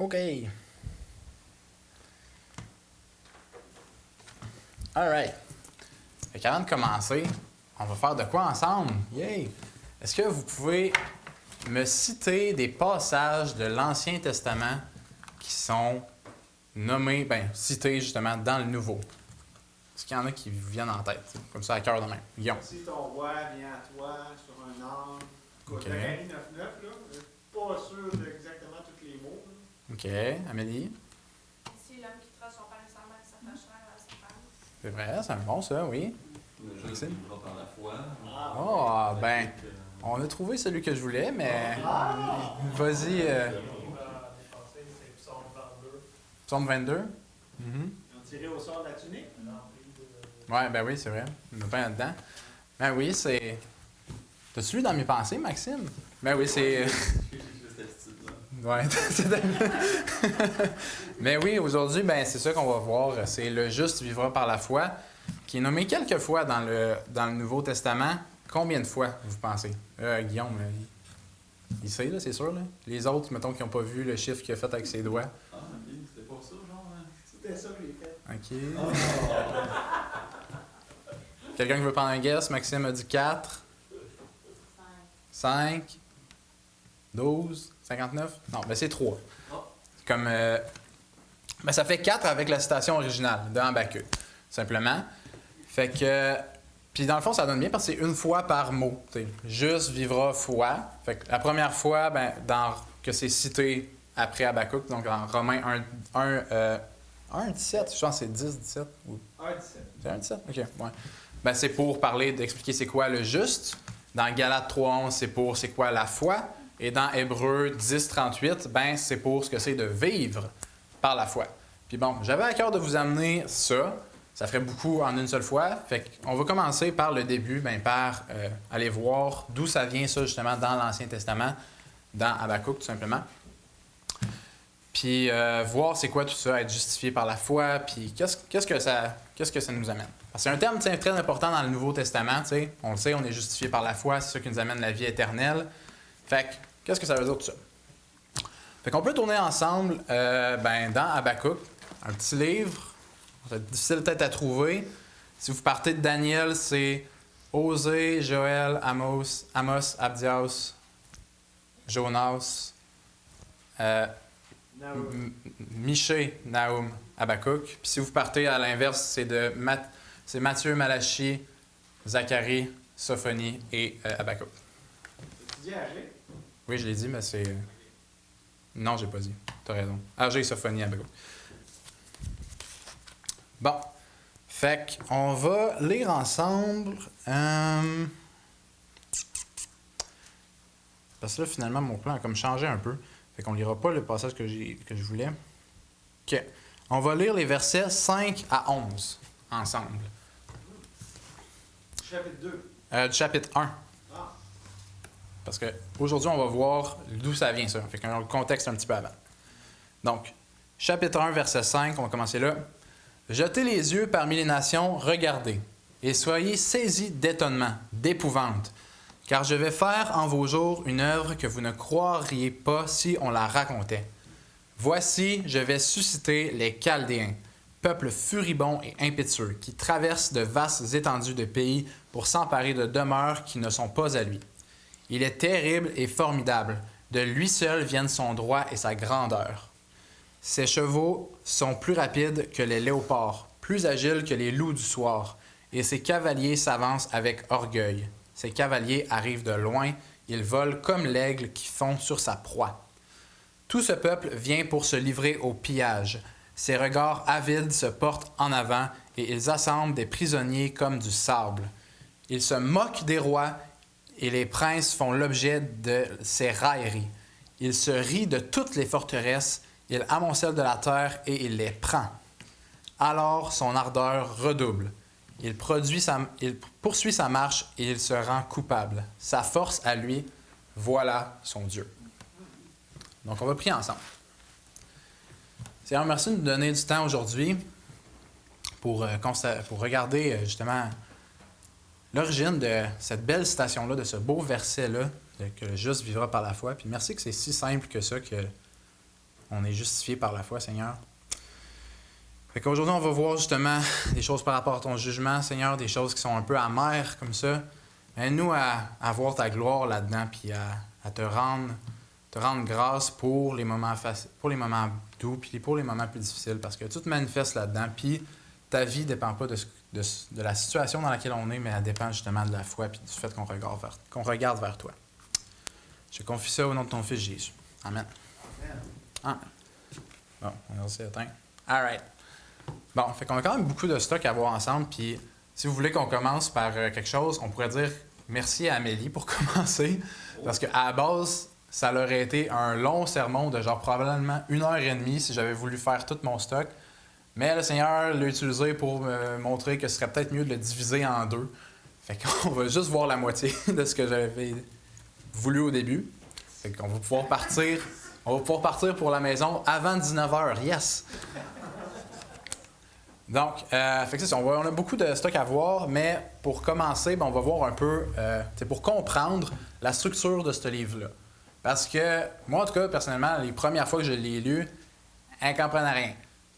OK. All right. Fait qu'avant de commencer, on va faire de quoi ensemble? Yay! Est-ce que vous pouvez me citer des passages de l'Ancien Testament qui sont nommés, cités justement dans le Nouveau? Est-ce qu'il y en a qui vous viennent en tête? Comme ça, à cœur de même. Guillaume. Si ton roi vient à toi sur un âne, OK. Zacharie 9.9, là, je suis pas sûr d'exactement tous les mots. Là. OK. Amélie? Ici, l'homme quittera son père et sa mère et s'attachera à sa femme. C'est vrai, c'est bon ça, oui. Le juste vivra par la foi. Ah, ben, on a trouvé celui que je voulais, mais vas-y. Psaume 22. Ils ont tiré au sort de la tunique. Ouais, ben oui, c'est vrai. Il n'y en a pas là-dedans. Ben oui, c'est. T'as-tu lu dans mes pensées, Maxime? Ben oui, c'est. Ouais, mais oui, aujourd'hui, ben c'est ça qu'on va voir. C'est le juste vivra par la foi, qui est nommé quelques fois dans le Nouveau Testament. Combien de fois, vous pensez? Guillaume, il sait, là, c'est sûr. Là. Les autres, mettons, qui n'ont pas vu le chiffre qu'il a fait avec ses doigts. Ah, ok, c'était pas ça, genre. Hein? C'était ça que j'ai fait. OK. Oh. Quelqu'un qui veut prendre un guess? Maxime a dit 4. 5. 12. 59? Non, ben c'est 3. Comme, ça fait 4 avec la citation originale de Habakkuk, simplement. Fait que... Puis dans le fond, ça donne bien parce que c'est une fois par mot. T'sais. Juste vivra foi. Fait que la première fois, que c'est cité après Habakkuk, donc dans Romains 1, 17, je pense que c'est 10, 17. Ou... 1,17. C'est 1, 17? OK, ouais. Ben, c'est pour parler, d'expliquer c'est quoi le juste. Dans Galates 3.11, c'est pour c'est quoi la foi. Et dans Hébreux 10.38, c'est pour ce que c'est de vivre par la foi. Puis bon, j'avais à cœur de vous amener ça. Ça ferait beaucoup en une seule fois. Fait qu'on va commencer par le début, par aller voir d'où ça vient ça justement dans l'Ancien Testament, dans Habakkuk tout simplement. Puis voir c'est quoi tout ça, être justifié par la foi, puis qu'est-ce que ça nous amène. Parce que c'est un terme très important dans le Nouveau Testament, t'sais. On le sait, on est justifié par la foi, c'est ça qui nous amène la vie éternelle. Fait que, qu'est-ce que ça veut dire tout ça? Fait qu'on peut tourner ensemble dans Habakkuk, un petit livre. C'est difficile peut-être à trouver. Si vous partez de Daniel, c'est Osée, Joël, Amos, Abdias, Jonas, Michée, Nahum, Habakkuk. Puis si vous partez à l'inverse, c'est Matthieu, Malachie, Zacharie, Sophonie et Habakkuk. Tu dis Agé? Oui, je l'ai dit, mais c'est... Non, j'ai pas dit. T'as raison. Agé, Sophonie, Habakkuk. Bon. Fait qu'on va lire ensemble. Parce que là, finalement, mon plan a comme changé un peu. Fait qu'on lira pas le passage que je voulais. OK. On va lire les versets 5 à 11 ensemble. Chapitre 2. Du chapitre 1. Ah. Parce qu'aujourd'hui, on va voir d'où ça vient, ça. Fait qu'on a le contexte un petit peu avant. Donc, chapitre 1, verset 5, on va commencer là. « Jetez les yeux parmi les nations, regardez, et soyez saisis d'étonnement, d'épouvante, car je vais faire en vos jours une œuvre que vous ne croiriez pas si on la racontait. Voici, je vais susciter les Chaldéens, peuple furibond et impétueux, qui traverse de vastes étendues de pays pour s'emparer de demeures qui ne sont pas à lui. Il est terrible et formidable, de lui seul viennent son droit et sa grandeur. Ses chevaux sont plus rapides que les léopards, plus agiles que les loups du soir, et ses cavaliers s'avancent avec orgueil. Ses cavaliers arrivent de loin, ils volent comme l'aigle qui fond sur sa proie. Tout ce peuple vient pour se livrer au pillage. Ses regards avides se portent en avant, et ils assemblent des prisonniers comme du sable. Ils se moquent des rois, et les princes font l'objet de ses railleries. Il se rit de toutes les forteresses, il amoncelle de la terre et il les prend. Alors son ardeur redouble. Il poursuit sa marche et il se rend coupable. Sa force à lui, voilà son Dieu. Donc on va prier ensemble. Seigneur, merci de nous donner du temps aujourd'hui pour regarder justement l'origine de cette belle citation-là, de ce beau verset-là, que le juste vivra par la foi. Puis merci que c'est si simple que ça, que on est justifié par la foi, Seigneur. Fait qu'aujourd'hui, on va voir justement des choses par rapport à ton jugement, Seigneur, des choses qui sont un peu amères comme ça. Aide-nous à voir ta gloire là-dedans, puis à te rendre grâce pour les moments pour les moments doux, puis pour les moments plus difficiles, parce que tout te manifeste là-dedans, puis ta vie ne dépend pas de la situation dans laquelle on est, mais elle dépend justement de la foi, puis du fait qu'on regarde vers toi. Je confie ça au nom de ton Fils Jésus. Amen. Amen. Bon, on a aussi éteint. All right. Bon, fait qu'on a quand même beaucoup de stock à voir ensemble, puis si vous voulez qu'on commence par quelque chose, on pourrait dire merci à Amélie pour commencer, parce qu'à la base, ça aurait été un long sermon de genre probablement 1h30 si j'avais voulu faire tout mon stock, mais le Seigneur l'a utilisé pour me montrer que ce serait peut-être mieux de le diviser en deux. Fait qu'on va juste voir la moitié de ce que j'avais voulu au début. Fait qu'on va pouvoir partir. On va pouvoir partir pour la maison avant 19h. Yes! Donc, fait que c'est ça, on a beaucoup de stock à voir, mais pour commencer, on va voir un peu, pour comprendre la structure de ce livre-là. Parce que, moi, en tout cas, personnellement, les premières fois que je l'ai lu, je ne comprenais rien.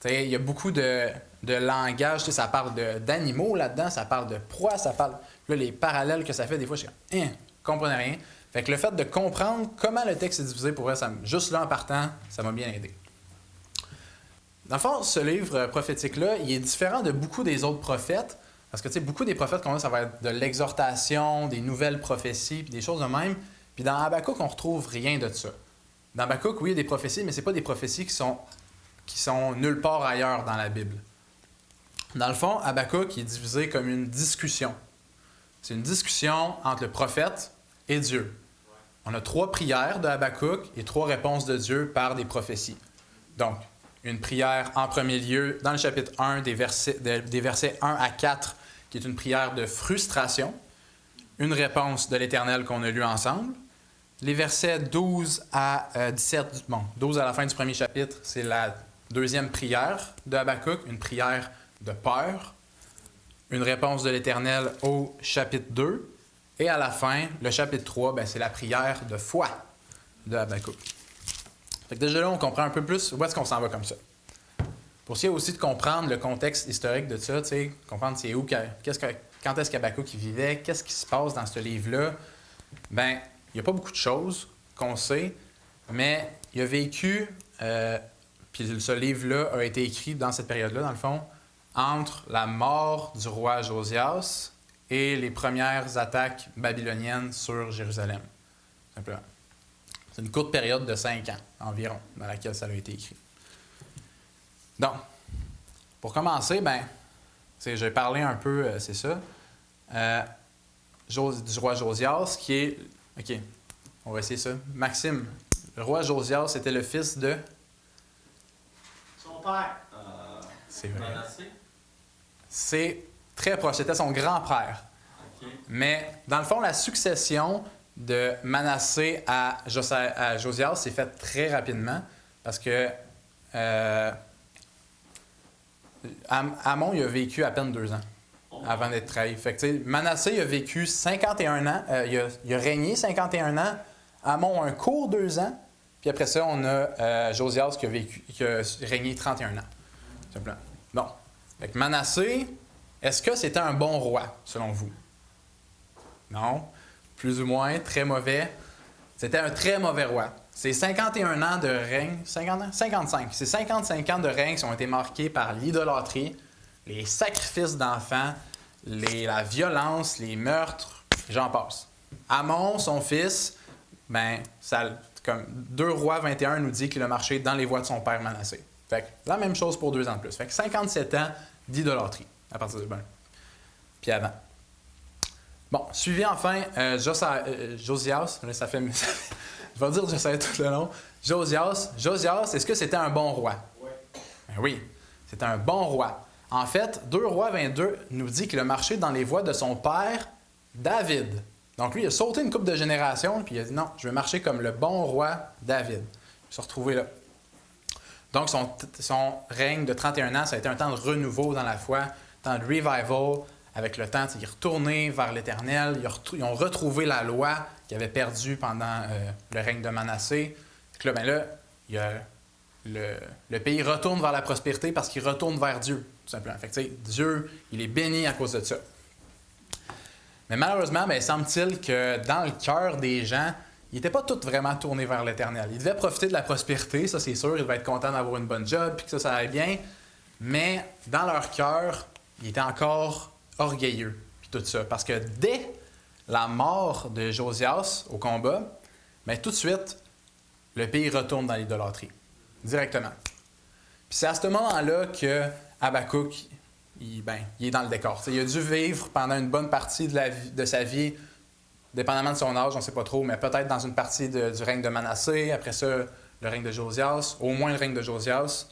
Il y a beaucoup de langage, ça parle d'animaux là-dedans, ça parle de proies, ça parle... Là, les parallèles que ça fait, des fois, je suis comme, je ne comprenais rien. Fait que le fait de comprendre comment le texte est divisé, pour vrai, juste là en partant, ça m'a bien aidé. Dans le fond, ce livre prophétique-là, il est différent de beaucoup des autres prophètes, parce que beaucoup des prophètes qu'on a, ça va être de l'exhortation, des nouvelles prophéties, puis des choses de même. Puis dans Habakkuk, on retrouve rien de ça. Dans Habakkuk, oui, il y a des prophéties, mais ce pas des prophéties qui sont nulle part ailleurs dans la Bible. Dans le fond, Habakkuk est divisé comme une discussion. C'est une discussion entre le prophète et Dieu. On a 3 prières de Habakkuk et 3 réponses de Dieu par des prophéties. Donc, une prière en premier lieu dans le chapitre 1 des versets 1 à 4, qui est une prière de frustration. Une réponse de l'Éternel qu'on a lu ensemble. Les versets 12 à 17, 12 à la fin du premier chapitre, c'est la deuxième prière de Habakkuk, une prière de peur. Une réponse de l'Éternel au chapitre 2. Et à la fin, le chapitre 3, c'est la prière de foi de Habakkuk. Fait que déjà là, on comprend un peu plus où est-ce qu'on s'en va comme ça. Pour essayer aussi de comprendre le contexte historique de ça, comprendre c'est où, quand est-ce qu'Habakkuk vivait, qu'est-ce qui se passe dans ce livre-là, il n'y a pas beaucoup de choses qu'on sait, mais il a vécu, puis ce livre-là a été écrit dans cette période-là, dans le fond, entre la mort du roi Josias et les premières attaques babyloniennes sur Jérusalem, simplement. C'est une courte période de 5 ans environ dans laquelle ça a été écrit. Donc, pour commencer, je vais parler un peu, c'est ça, du roi Josias, qui est... OK, on va essayer ça. Maxime, le roi Josias était le fils de... Son père. C'est vrai. Manassé? C'est très proche, c'était son grand-père. OK. Mais, dans le fond, la succession de Manassé à Josias s'est faite très rapidement, parce que Amon, il a vécu à peine 2 ans avant d'être trahi. Fait que, Manassé, il a vécu 51 ans, il a régné 51 ans, Amon un court 2 ans, puis après ça, on a Josias qui a régné 31 ans. Simplement. Bon. Fait que Manassé, est-ce que c'était un bon roi, selon vous? Non. Plus ou moins, très mauvais. C'était un très mauvais roi. C'est 51 ans de règne, 50 ans? 55. C'est 55 ans de règne qui ont été marqués par l'idolâtrie, les sacrifices d'enfants, la violence, les meurtres, j'en passe. Amon, son fils, comme 2 Rois 21 nous dit qu'il a marché dans les voies de son père Manassé. Fait que la même chose pour 2 ans de plus. Fait que 57 ans d'idolâtrie à partir de puis avant. Bon, suivi enfin Josias, ça fait... je vais dire Josias tout le long. Josias, est-ce que c'était un bon roi? Oui. Oui, c'était un bon roi. En fait, 2 Rois 22 nous dit qu'il a marché dans les voies de son père David. Donc lui, il a sauté une couple de générations, puis il a dit non, je vais marcher comme le bon roi David. Il s'est retrouvé là. Donc son règne de 31 ans, ça a été un temps de renouveau dans la foi, un temps de revival. Avec le temps, il est retourné vers l'Éternel. Ils ont retrouvé la loi qu'ils avaient perdue pendant le règne de Manassé. Donc là, il le pays retourne vers la prospérité parce qu'il retourne vers Dieu, tout simplement. Fait que, tu sais, Dieu, il est béni à cause de ça. Mais malheureusement, il semble-t-il que dans le cœur des gens, ils n'étaient pas tous vraiment tournés vers l'Éternel. Ils devaient profiter de la prospérité, ça c'est sûr, ils devaient être contents d'avoir une bonne job, puis que ça allait bien, mais dans leur cœur, ils étaient encore orgueilleux, puis tout ça. Parce que dès la mort de Josias au combat, tout de suite, le pays retourne dans l'idolâtrie, directement. Puis c'est à ce moment-là que Habakkuk, il est dans le décor. T'sais, il a dû vivre pendant une bonne partie de sa vie, dépendamment de son âge, on ne sait pas trop, mais peut-être dans une partie du règne de Manassé, après ça, le règne de Josias, au moins le règne de Josias.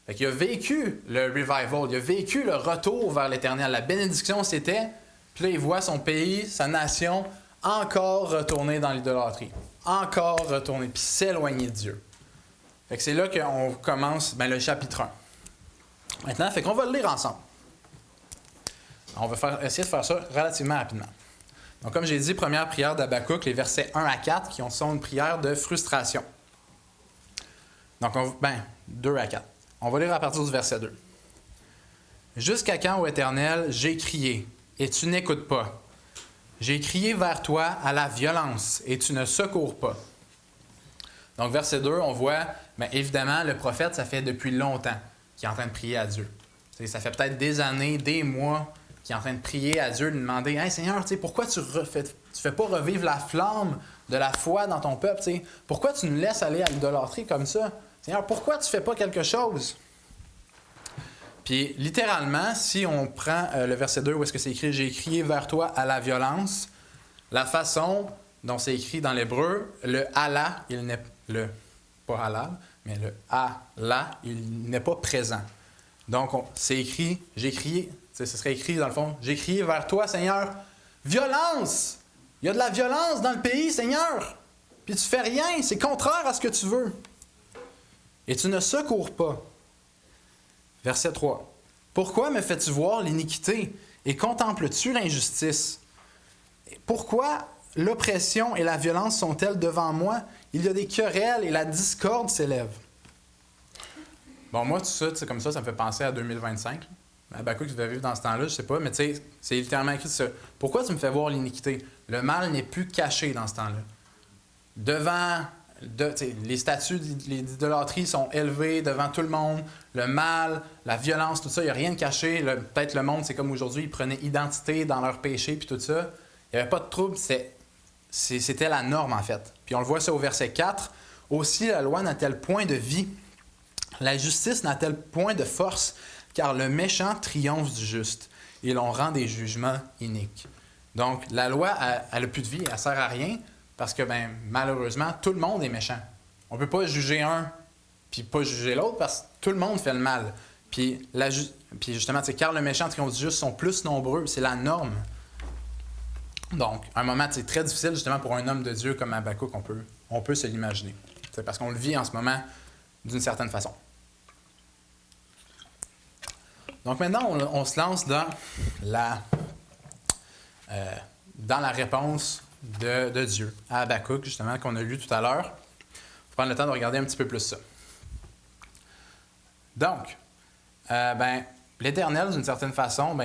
Fait qu'il a vécu le revival, il a vécu le retour vers l'Éternel. La bénédiction, c'était, puis là, il voit son pays, sa nation, encore retourner dans l'idolâtrie. Encore retourner, puis s'éloigner de Dieu. Fait que c'est là qu'on commence le chapitre 1. Maintenant, fait qu'on va le lire ensemble. On va essayer de faire ça relativement rapidement. Donc, comme j'ai dit, première prière d'Habakkuk, les versets 1 à 4, qui sont une prière de frustration. Donc, 2 à 4. On va lire à partir du verset 2. « Jusqu'à quand, ô Éternel, j'ai crié, et tu n'écoutes pas. J'ai crié vers toi à la violence, et tu ne secours pas. » Donc, verset 2, on voit, évidemment, le prophète, ça fait depuis longtemps qu'il est en train de prier à Dieu. T'sais, ça fait peut-être des années, des mois, qu'il est en train de prier à Dieu, de demander « Hey Seigneur, pourquoi tu fais pas revivre la flamme de la foi dans ton peuple? T'sais? Pourquoi tu nous laisses aller à l'idolâtrie comme ça? Seigneur, pourquoi tu fais pas quelque chose? » Puis, littéralement, si on prend le verset 2 où est-ce que c'est écrit « J'ai crié vers toi à la violence », la façon dont c'est écrit dans l'hébreu, le « Allah », il n'est pas « halal », mais le « Allah », il n'est pas présent. Donc, c'est écrit « J'ai crié », ce serait écrit dans le fond « J'ai crié vers toi, Seigneur, violence! Il y a de la violence dans le pays, Seigneur! Puis tu fais rien, c'est contraire à ce que tu veux. Et tu ne secours pas. » Verset 3. « Pourquoi me fais-tu voir l'iniquité et contemples-tu l'injustice? Pourquoi l'oppression et la violence sont-elles devant moi? Il y a des querelles et la discorde s'élève. » Bon, moi, tout ça, comme ça me fait penser à 2025. Habakkuk qui devait vivre dans ce temps-là, je sais pas, mais tu sais, c'est littéralement écrit ça. Pourquoi tu me fais voir l'iniquité? Le mal n'est plus caché dans ce temps-là. Les statues d'idolâtrie sont élevées devant tout le monde. Le mal, la violence, tout ça, il n'y a rien de caché. Peut-être le monde, c'est comme aujourd'hui, ils prenaient identité dans leur péché puis tout ça. Il n'y avait pas de trouble, c'était la norme en fait. Puis on le voit ça au verset 4. « Aussi la loi n'a-t-elle point de vie? La justice n'a-t-elle point de force? Car le méchant triomphe du juste, et l'on rend des jugements iniques. » Donc, la loi, elle n'a plus de vie, elle ne sert à rien, parce que, malheureusement, tout le monde est méchant. On ne peut pas juger un, puis pas juger l'autre, parce que tout le monde fait le mal. Puis justement, car le méchant triomphe du juste sont plus nombreux, c'est la norme. Donc, un moment très difficile, justement, pour un homme de Dieu comme Habakkuk, on peut se l'imaginer. C'est parce qu'on le vit en ce moment d'une certaine façon. Donc maintenant, on se lance dans la réponse de Dieu à Habakkuk, justement, qu'on a lu tout à l'heure. Il faut prendre le temps de regarder un petit peu plus ça. Donc, l'Éternel, d'une certaine façon,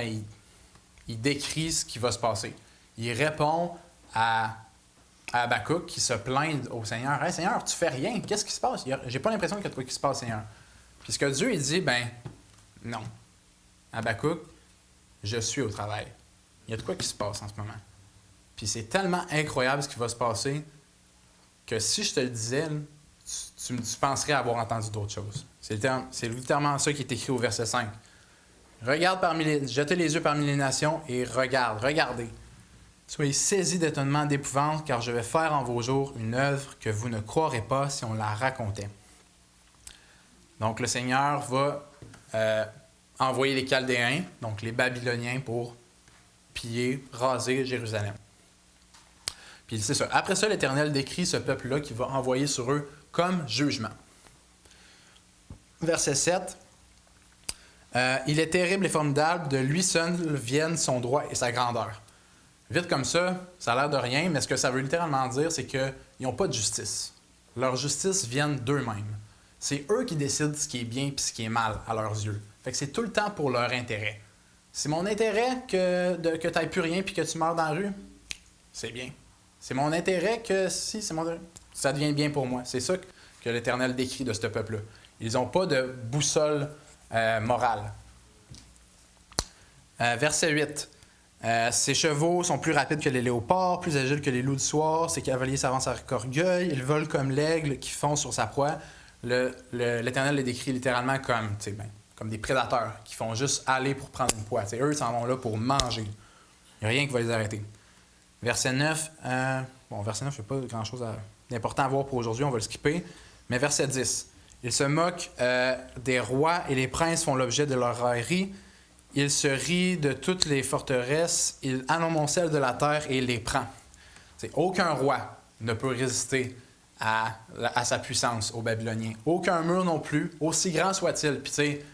il décrit ce qui va se passer. Il répond à Habakkuk qui se plaint au Seigneur. « Hey, Seigneur, tu fais rien. Qu'est-ce qui se passe? J'ai pas l'impression qu'il y a de quoi qui se passe, Seigneur. » Puis ce que Dieu, il dit, non. Habakkuk, je suis au travail. Il y a de quoi qui se passe en ce moment. Puis c'est tellement incroyable ce qui va se passer que si je te le disais, tu penserais avoir entendu d'autres choses. C'est littéralement ça qui est écrit au verset 5. Jetez les yeux parmi les nations et regardez. Soyez saisis d'étonnement, d'épouvante, car je vais faire en vos jours une œuvre que vous ne croirez pas si on la racontait. Donc le Seigneur va envoyer les Chaldéens, donc les Babyloniens, pour piller, raser Jérusalem. Puis c'est ça. Après ça, l'Éternel décrit ce peuple-là qu'il va envoyer sur eux comme jugement. Verset 7. Il est terrible et formidable, de lui seul viennent son droit et sa grandeur. Vite comme ça a l'air de rien, mais ce que ça veut littéralement dire, c'est qu'ils n'ont pas de justice. Leur justice vient d'eux-mêmes. C'est eux qui décident ce qui est bien et ce qui est mal à leurs yeux. Fait que c'est tout le temps pour leur intérêt. C'est mon intérêt que tu n'aies plus rien puis que tu meurs dans la rue. C'est bien. C'est mon intérêt que si ça devient bien pour moi. C'est ça que l'Éternel décrit de ce peuple-là. Ils n'ont pas de boussole morale. Verset 8. Ses chevaux sont plus rapides que les léopards, plus agiles que les loups du soir. Ses cavaliers s'avancent avec orgueil. Ils volent comme l'aigle qui fonce sur sa proie. L'Éternel les décrit littéralement comme des prédateurs qui font juste aller pour prendre une proie. Eux, ils s'en vont là pour manger. Il n'y a rien qui va les arrêter. Verset 9. Verset 9, il n'y a pas grand-chose d'important à voir pour aujourd'hui. On va le skipper. Mais verset 10. Ils se moquent des rois et les princes font l'objet de leur raillerie. Ils se rient de toutes les forteresses. Ils amoncellent de la terre et les prend. Aucun roi ne peut résister à sa puissance aux Babyloniens. Aucun mur non plus, aussi grand soit-il. Puis tu sais,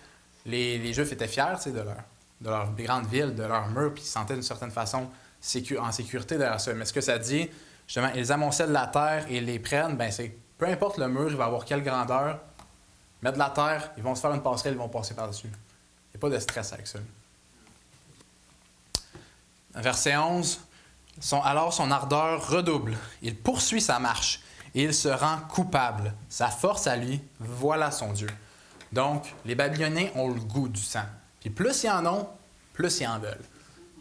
les Juifs étaient fiers de leur grande ville, de leur mur, puis ils se sentaient d'une certaine façon en sécurité derrière ça. Mais ce que ça dit, justement, ils amoncellent la terre et les prennent, c'est peu importe le mur, il va avoir quelle grandeur, mettre de la terre, ils vont se faire une passerelle, ils vont passer par-dessus. Il n'y a pas de stress avec ça. Verset 11. Alors son ardeur redouble. Il poursuit sa marche et il se rend coupable. Sa force à lui, voilà son Dieu. Donc, les Babyloniens ont le goût du sang. Puis plus ils en ont, plus ils en veulent.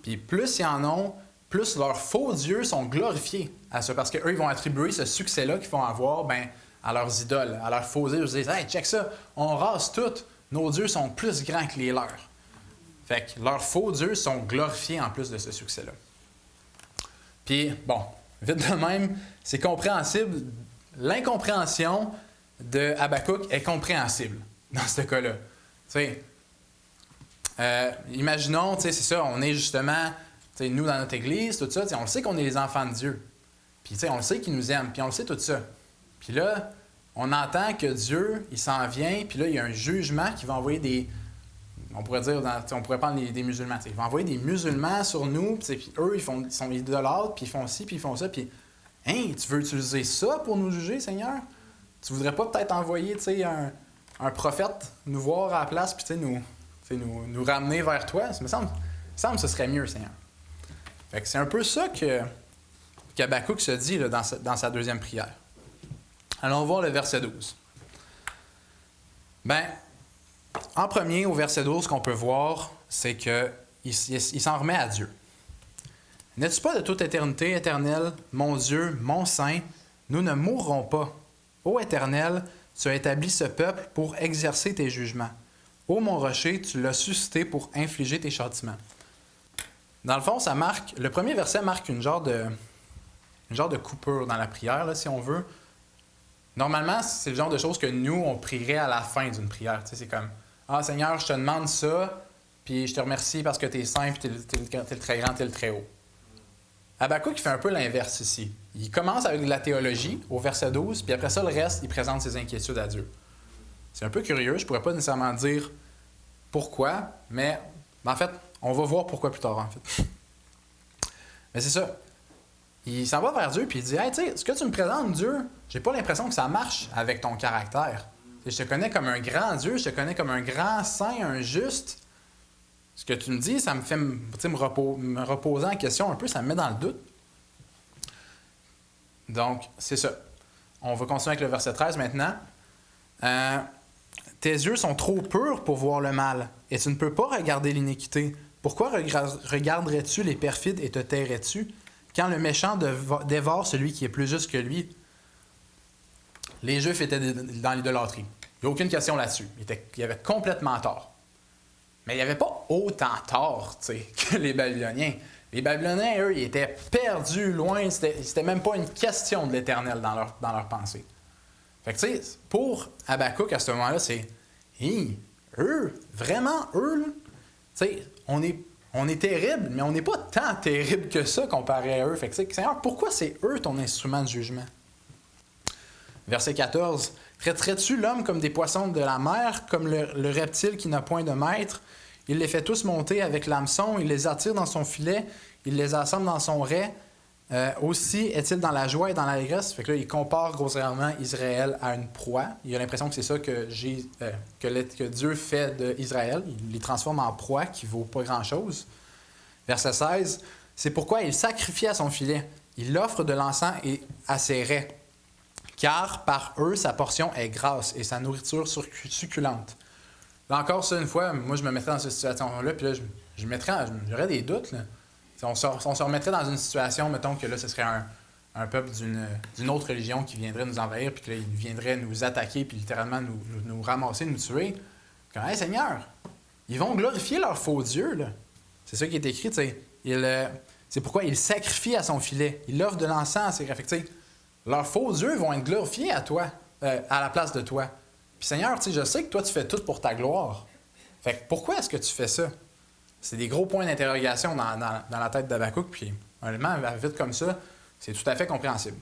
Puis plus ils en ont, plus leurs faux dieux sont glorifiés à ça. Parce qu'eux, ils vont attribuer ce succès-là qu'ils vont avoir à leurs idoles, à leurs faux dieux. Ils disent « Hey, check ça, on rase tout. Nos dieux sont plus grands que les leurs. » Fait que leurs faux dieux sont glorifiés en plus de ce succès-là. Puis, vite de même, c'est compréhensible. L'incompréhension de Habakkuk est compréhensible dans ce cas-là. Imaginons, c'est ça, on est justement, nous dans notre église, tout ça, on le sait qu'on est les enfants de Dieu. Puis, on le sait qu'il nous aime, puis on le sait tout ça. Puis là, on entend que Dieu, il s'en vient, puis là, il y a un jugement qui va envoyer des... On pourrait dire, on pourrait prendre des musulmans. Il va envoyer des musulmans sur nous, puis eux, ils sont idolâtres, puis ils font ci, puis ils font ça, puis « Hein, tu veux utiliser ça pour nous juger, Seigneur? Tu voudrais pas peut-être envoyer, un prophète nous voir à la place, puis nous ramener vers toi? Ça me semble que ce serait mieux, Seigneur. » Fait que c'est un peu ça qu'Habakkuk se dit là, dans sa deuxième prière. Allons voir le verset 12. En premier, au verset 12, ce qu'on peut voir, c'est qu'il s'en remet à Dieu. « N'es-tu pas de toute éternité, Éternel, mon Dieu, mon Saint? Nous ne mourrons pas. Ô Éternel, tu as établi ce peuple pour exercer tes jugements. Ô mon rocher, tu l'as suscité pour infliger tes châtiments. » Dans le fond, le premier verset marque une genre de coupure dans la prière, là, si on veut. Normalement, c'est le genre de choses que nous, on prierait à la fin d'une prière. C'est comme « Ah Seigneur, je te demande ça, puis je te remercie parce que tu es saint, puis tu es le très grand, tu es le très haut. » Habakkuk fait un peu l'inverse ici. Il commence avec de la théologie au verset 12, puis après ça, le reste, il présente ses inquiétudes à Dieu. C'est un peu curieux, je ne pourrais pas nécessairement dire pourquoi, mais en fait, on va voir pourquoi plus tard, en fait. Mais c'est ça. Il s'en va vers Dieu, puis il dit « Hey, tu sais, ce que tu me présentes, Dieu, j'ai pas l'impression que ça marche avec ton caractère. Je te connais comme un grand Dieu, je te connais comme un grand saint, un juste. Ce que tu me dis, ça me fait me reposer en question un peu, ça me met dans le doute. » Donc, c'est ça. On va continuer avec le verset 13 maintenant. Tes yeux sont trop purs pour voir le mal, et tu ne peux pas regarder l'iniquité. Pourquoi regarderais-tu les perfides et te tairais-tu, quand le méchant dévore celui qui est plus juste que lui? Les Juifs étaient dans l'idolâtrie. Il n'y a aucune question là-dessus. Ils avaient complètement tort. Mais il n'y avait pas autant tort que les Babyloniens. Les Babyloniens, eux, ils étaient perdus loin. C'était même pas une question de l'Éternel dans leur pensée. Fait que, tu sais, pour Habakkuk, à ce moment-là, c'est hey, eux, vraiment, eux, tu sais, on est terrible, mais on n'est pas tant terrible que ça comparé à eux. Fait que, Seigneur, pourquoi c'est eux ton instrument de jugement? Verset 14. Traiterais-tu l'homme comme des poissons de la mer, comme le reptile qui n'a point de maître? Il les fait tous monter avec l'hameçon, il les attire dans son filet, il les assemble dans son raie. Aussi est-il dans la joie et dans l'allégresse. Fait que là, il compare grossièrement Israël à une proie. Il a l'impression que c'est ça que Dieu fait d'Israël. Il les transforme en proie qui vaut pas grand-chose. Verset 16. C'est pourquoi il sacrifie à son filet. Il offre de l'encens et à ses raies. Car par eux, sa portion est grasse et sa nourriture succulente. Là encore, ça, une fois, moi, je me mettrais dans cette situation-là, puis là, j'aurais des doutes, là. On se remettrait dans une situation, mettons que là, ce serait un peuple d'une autre religion qui viendrait nous envahir, puis que là, il viendrait nous attaquer, puis littéralement nous ramasser, nous tuer. Comme, hey, Seigneur, ils vont glorifier leur faux Dieu, là. C'est ça qui est écrit, tu sais. C'est pourquoi il sacrifie à son filet. Il offre de l'encens à ses raies. Leurs faux dieux vont être glorifiés à toi, à la place de toi. Puis Seigneur, tu sais, je sais que toi, tu fais tout pour ta gloire. Fait que pourquoi est-ce que tu fais ça? C'est des gros points d'interrogation dans la tête d'Habakkuk, puis honnêtement, vite comme ça, c'est tout à fait compréhensible.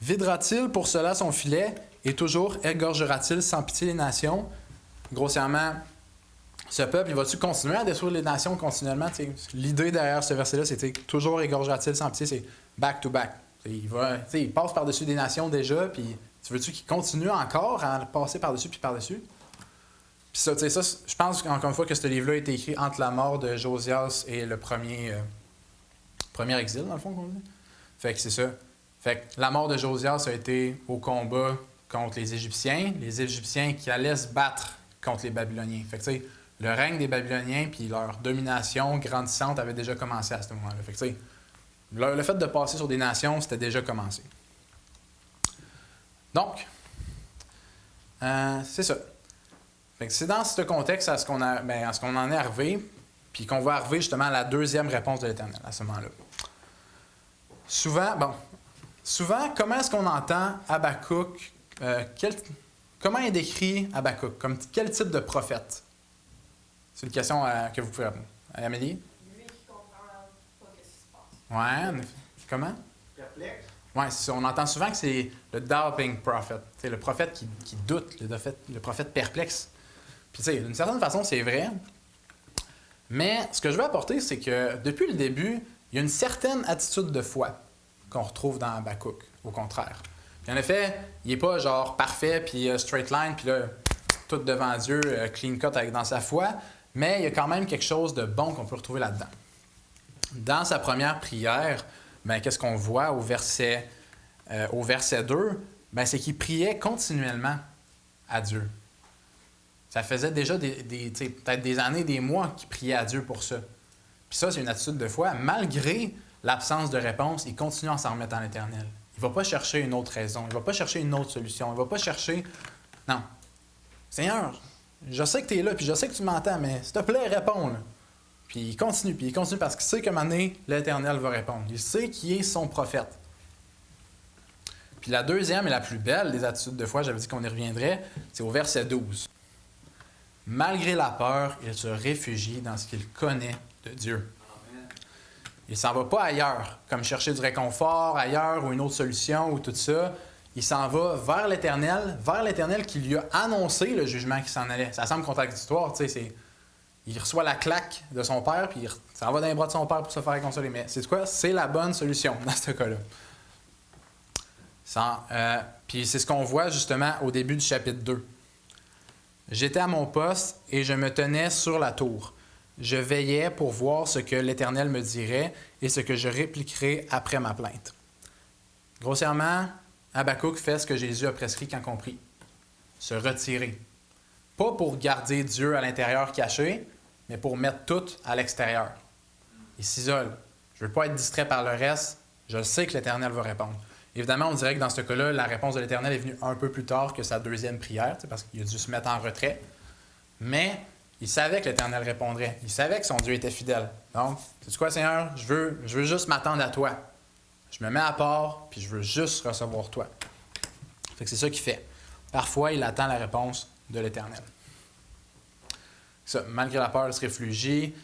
Videra-t-il pour cela son filet et toujours égorgera-t-il sans pitié les nations? Grossièrement, ce peuple, il va-tu continuer à détruire les nations continuellement? T'sais, l'idée derrière ce verset-là, c'est toujours égorgera-t-il sans pitié, c'est back-to-back. Il passe par-dessus des nations déjà, puis tu veux-tu qu'il continue encore à passer par-dessus puis par-dessus? Puis ça, je pense encore une fois que ce livre-là a été écrit entre la mort de Josias et le premier exil, dans le fond, qu'on dit. Fait que c'est ça. Fait que la mort de Josias a été au combat contre les Égyptiens qui allaient se battre contre les Babyloniens. Fait que, tu sais, le règne des Babyloniens puis leur domination grandissante avait déjà commencé à ce moment-là. Fait que, tu sais, le fait de passer sur des nations, c'était déjà commencé. Donc, c'est ça. Fait que c'est dans ce contexte à ce qu'on en est arrivé, puis qu'on va arriver justement à la deuxième réponse de l'Éternel à ce moment-là. Souvent, comment est-ce qu'on entend Habakkuk? Comment est décrit Habakkuk? Comme quel type de prophète? C'est une question que vous pouvez répondre. Amélie? Lui qui comprend pas ce qui se passe. Ouais. Comment? Perplexe. Oui, on entend souvent que c'est le doubting prophet. C'est le prophète qui doute, le prophète perplexe. Puis, tu sais, d'une certaine façon, c'est vrai. Mais ce que je veux apporter, c'est que depuis le début, il y a une certaine attitude de foi qu'on retrouve dans Habakkuk, au contraire. Puis, en effet, il n'est pas genre parfait, puis straight line, puis là, tout devant Dieu, clean cut dans sa foi. Mais il y a quand même quelque chose de bon qu'on peut retrouver là-dedans. Dans sa première prière, qu'est-ce qu'on voit au verset 2? C'est qu'il priait continuellement à Dieu. Ça faisait déjà peut-être des années, des mois qu'il priait à Dieu pour ça. Puis ça, c'est une attitude de foi. Malgré l'absence de réponse, il continue à s'en remettre en l'Éternel. Il ne va pas chercher une autre raison. Il ne va pas chercher une autre solution. Il ne va pas chercher... Non. Seigneur, je sais que tu es là, puis je sais que tu m'entends, mais s'il te plaît, réponds. Là. Puis il continue parce qu'il sait qu'à un moment donné, l'Éternel va répondre. Il sait qui est son prophète. Puis la deuxième et la plus belle des attitudes de foi, j'avais dit qu'on y reviendrait, c'est au verset 12. Malgré la peur, il se réfugie dans ce qu'il connaît de Dieu. Il ne s'en va pas ailleurs, comme chercher du réconfort ailleurs ou une autre solution ou tout ça. Il s'en va vers l'Éternel qui lui a annoncé le jugement qui s'en allait. Ça semble contradictoire, tu sais, il reçoit la claque de son père, puis il s'en va dans les bras de son père pour se faire consoler. Mais c'est quoi? C'est la bonne solution dans ce cas-là. Puis c'est ce qu'on voit justement au début du chapitre 2. J'étais à mon poste et je me tenais sur la tour. Je veillais pour voir ce que l'Éternel me dirait et ce que je répliquerais après ma plainte. Grossièrement, Habakkuk fait ce que Jésus a prescrit quand compris. Se retirer. Pas pour garder Dieu à l'intérieur caché, mais pour mettre tout à l'extérieur. Il s'isole. Je ne veux pas être distrait par le reste. Je sais que l'Éternel va répondre. Évidemment, on dirait que dans ce cas-là, la réponse de l'Éternel est venue un peu plus tard que sa deuxième prière, parce qu'il a dû se mettre en retrait. Mais il savait que l'Éternel répondrait. Il savait que son Dieu était fidèle. Donc, sais-tu quoi, Seigneur? Je veux juste m'attendre à toi. Je me mets à part, puis je veux juste recevoir toi. Fait que c'est ça qu'il fait. Parfois, il attend la réponse de l'Éternel. Ça, malgré la peur, il se réfugie.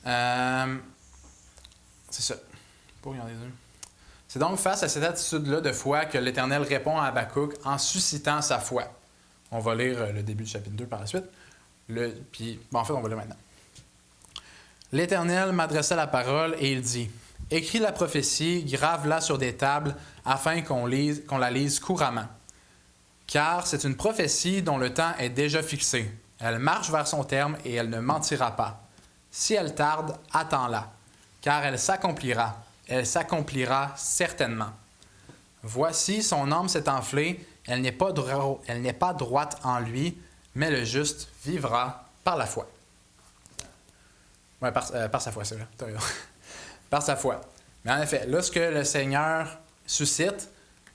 C'est ça. Pour regarder ça. C'est donc face à cette attitude-là de foi que l'Éternel répond à Habakkuk en suscitant sa foi. On va lire le début du chapitre 2 par la suite. En fait, on va lire maintenant. L'Éternel m'adressa la parole et il dit « Écris la prophétie, grave-la sur des tables, afin qu'on la lise couramment. Car c'est une prophétie dont le temps est déjà fixé. Elle marche vers son terme et elle ne mentira pas. Si elle tarde, attends-la, car elle s'accomplira. Elle s'accomplira certainement. Voici, son âme s'est enflée, elle n'est pas droite en lui, mais le juste vivra par la foi. Oui, par sa foi, c'est vrai. T'as raison. Par sa foi. Mais en effet, là, ce que le Seigneur suscite,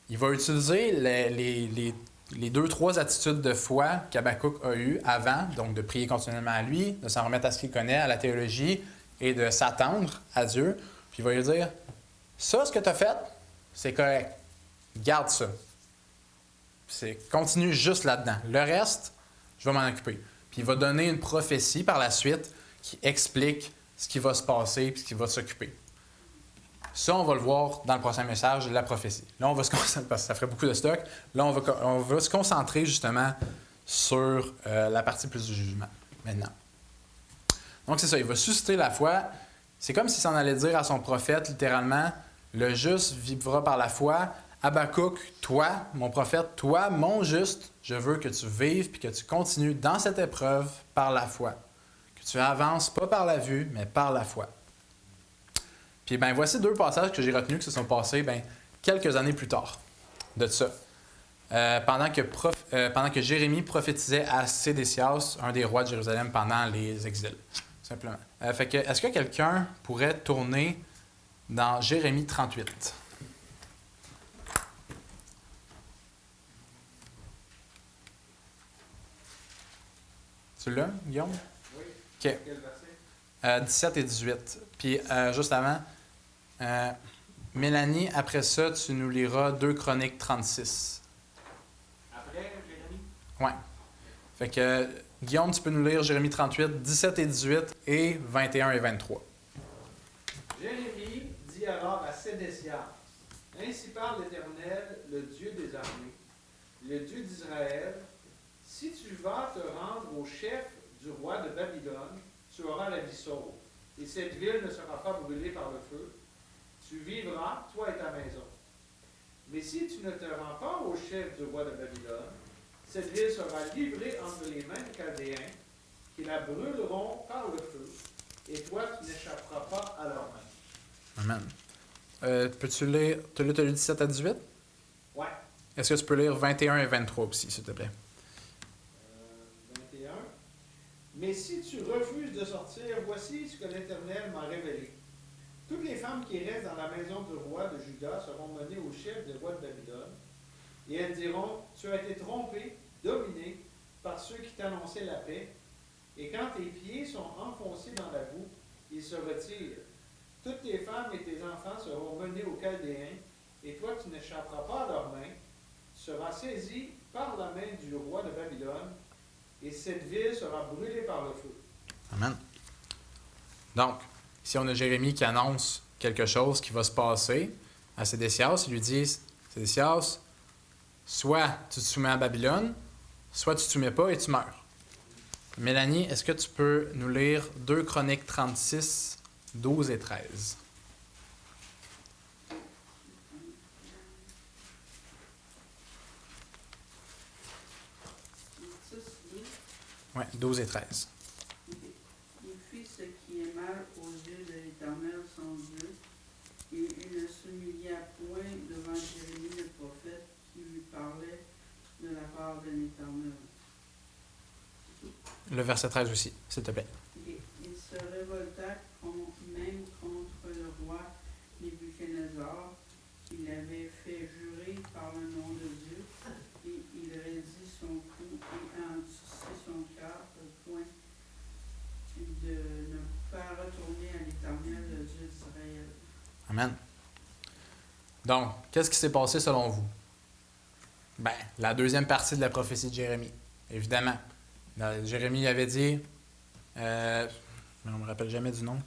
il va utiliser les 2-3 attitudes de foi qu'Habakkuk a eues avant, donc de prier continuellement à lui, de s'en remettre à ce qu'il connaît, à la théologie, et de s'attendre à Dieu. Puis il va lui dire, ça, ce que tu as fait, c'est correct. Garde ça. Continue juste là-dedans. Le reste, je vais m'en occuper. Puis il va donner une prophétie par la suite qui explique ce qui va se passer et ce qui va s'occuper. Ça, on va le voir dans le prochain message, la prophétie. Là, on va se concentrer, parce que ça ferait beaucoup de stock. Là, on va se concentrer justement sur la partie plus du jugement, maintenant. Donc, c'est ça, il va susciter la foi. C'est comme s'il s'en allait dire à son prophète, littéralement, « Le juste vivra par la foi. Habakkuk, toi, mon prophète, toi, mon juste, je veux que tu vives puis que tu continues dans cette épreuve par la foi. Que tu avances pas par la vue, mais par la foi. » Puis ben voici 2 passages que j'ai retenus qui se sont passés quelques années plus tard de ça. Pendant que Jérémie prophétisait à Sédécias, un des rois de Jérusalem pendant les exils, simplement. Est-ce que quelqu'un pourrait tourner dans Jérémie 38? Tu l'as, Guillaume? Oui. OK. Quel verset? 17 et 18. Puis, juste avant, Mélanie, après ça, tu nous liras 2 Chroniques 36. Après, Jérémie? Oui. Fait que, Guillaume, tu peux nous lire Jérémie 38, 17 et 18 et 21 et 23. Jérémie dit alors à Sédécias, « Ainsi parle l'Éternel, le Dieu des armées, le Dieu d'Israël, si tu vas te rendre au chef du roi de Babylone, tu auras la vie sauve, et cette ville ne sera pas brûlée par le feu. Tu vivras, toi et ta maison. Mais si tu ne te rends pas au chef du roi de Babylone, cette ville sera livrée entre les mains des Chaldéens, qui la brûleront par le feu, et toi, tu n'échapperas pas à leurs mains. » Amen. Peux-tu lire, tu as lu 17 à 18? Ouais. Est-ce que tu peux lire 21 et 23 aussi, s'il te plaît? 21. Mais si tu refuses de sortir, voici ce que l'Éternel m'a révélé. Toutes les femmes qui restent dans la maison du roi de Juda seront menées au chef du roi de Babylone, et elles diront, tu as été trompé, dominé par ceux qui t'annonçaient la paix, et quand tes pieds sont enfoncés dans la boue, ils se retirent. Toutes tes femmes et tes enfants seront menés aux Chaldéens, et toi tu n'échapperas pas à leurs mains, tu seras saisi par la main du roi de Babylone, et cette ville sera brûlée par le feu. Amen. Donc, ici on a Jérémie qui annonce quelque chose qui va se passer à Sédécias. Il lui dit, Sédécias, soit tu te soumets à Babylone, soit tu ne te soumets pas et tu meurs. Mélanie, est-ce que tu peux nous lire 2 Chroniques 36, 12 et 13? Oui, 12 et 13. Il fit ce qui est mal aux yeux de l'Éternel son Dieu, et il ne s'humilia point devant Jérémie le prophète qui lui parlait de la part de l'Éternel. Le verset 13 aussi, s'il te plaît. Et il se révolta même contre le roi Nebuchadnezzar, qui l'avait fait jurer par le nom de Dieu, et il raidit son cou et endurcit son cœur au point de ne pas retourner à l'Éternel, le Dieu d'Israël. Amen. Donc, qu'est-ce qui s'est passé selon vous? Ben, la deuxième partie de la prophétie de Jérémie, évidemment. Jérémie avait dit, on ne me rappelle jamais du nom.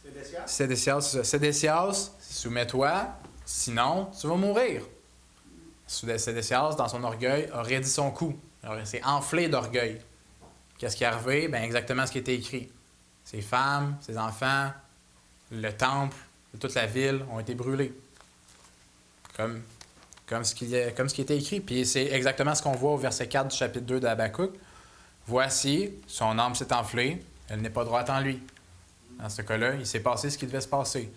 Sédécias? Sédécias, c'est ça. Sédécias, soumets-toi, sinon tu vas mourir. Sédécias, dans son orgueil, a raidi son cou. Il s'est enflé d'orgueil. Qu'est-ce qui est arrivé? Ben, exactement ce qui était écrit. Ses femmes, ses enfants, le temple, de toute la ville ont été brûlés. Comme ce qui était écrit. Puis c'est exactement ce qu'on voit au verset 4 du chapitre 2 de Habakkuk. Voici, son âme s'est enflée, elle n'est pas droite en lui. Dans ce cas-là, il s'est passé ce qui devait se passer.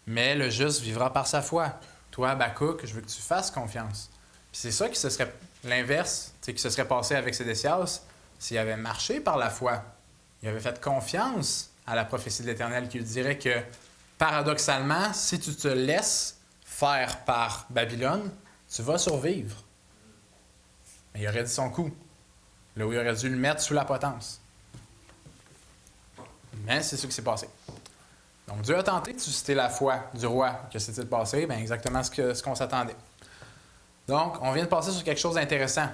Mais le juste vivra par sa foi. Toi, Habakkuk, je veux que tu fasses confiance. Puis c'est ça qui se serait l'inverse, qui se serait passé avec Sédécias s'il avait marché par la foi. Il avait fait confiance à la prophétie de l'Éternel qui lui dirait que, paradoxalement, si tu te laisses faire par Babylone, tu vas survivre. Mais il aurait dit son coup, là où il aurait dû le mettre sous la potence. Mais c'est ce qui s'est passé. Donc Dieu a tenté de susciter la foi du roi. Que s'est-il passé? Bien, exactement ce qu'on s'attendait. Donc, on vient de passer sur quelque chose d'intéressant.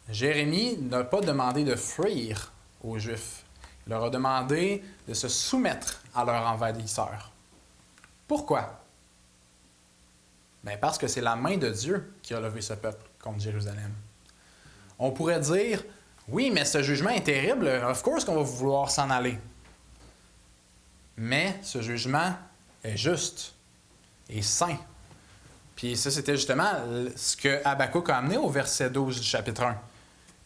Jérémie n'a pas demandé de fuir aux Juifs. Il leur a demandé de se soumettre à leur envahisseur. Pourquoi? Bien, parce que c'est la main de Dieu qui a levé ce peuple contre Jérusalem. On pourrait dire, oui, mais ce jugement est terrible, of course qu'on va vouloir s'en aller. Mais ce jugement est juste et saint. Puis ça, c'était justement ce que Habakkuk a amené au verset 12 du chapitre 1.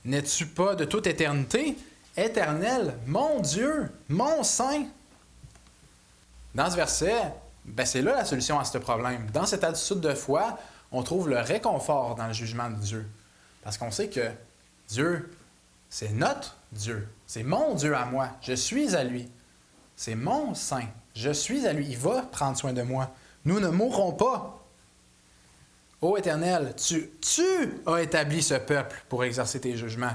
N'es-tu pas de toute éternité, éternel, mon Dieu, mon saint? Dans ce verset, ben c'est là la solution à ce problème. Dans cette attitude de foi, on trouve le réconfort dans le jugement de Dieu. Parce qu'on sait que Dieu, c'est notre Dieu. C'est mon Dieu à moi. Je suis à lui. C'est mon saint. Je suis à lui. Il va prendre soin de moi. Nous ne mourrons pas. Ô Éternel, tu as établi ce peuple pour exercer tes jugements.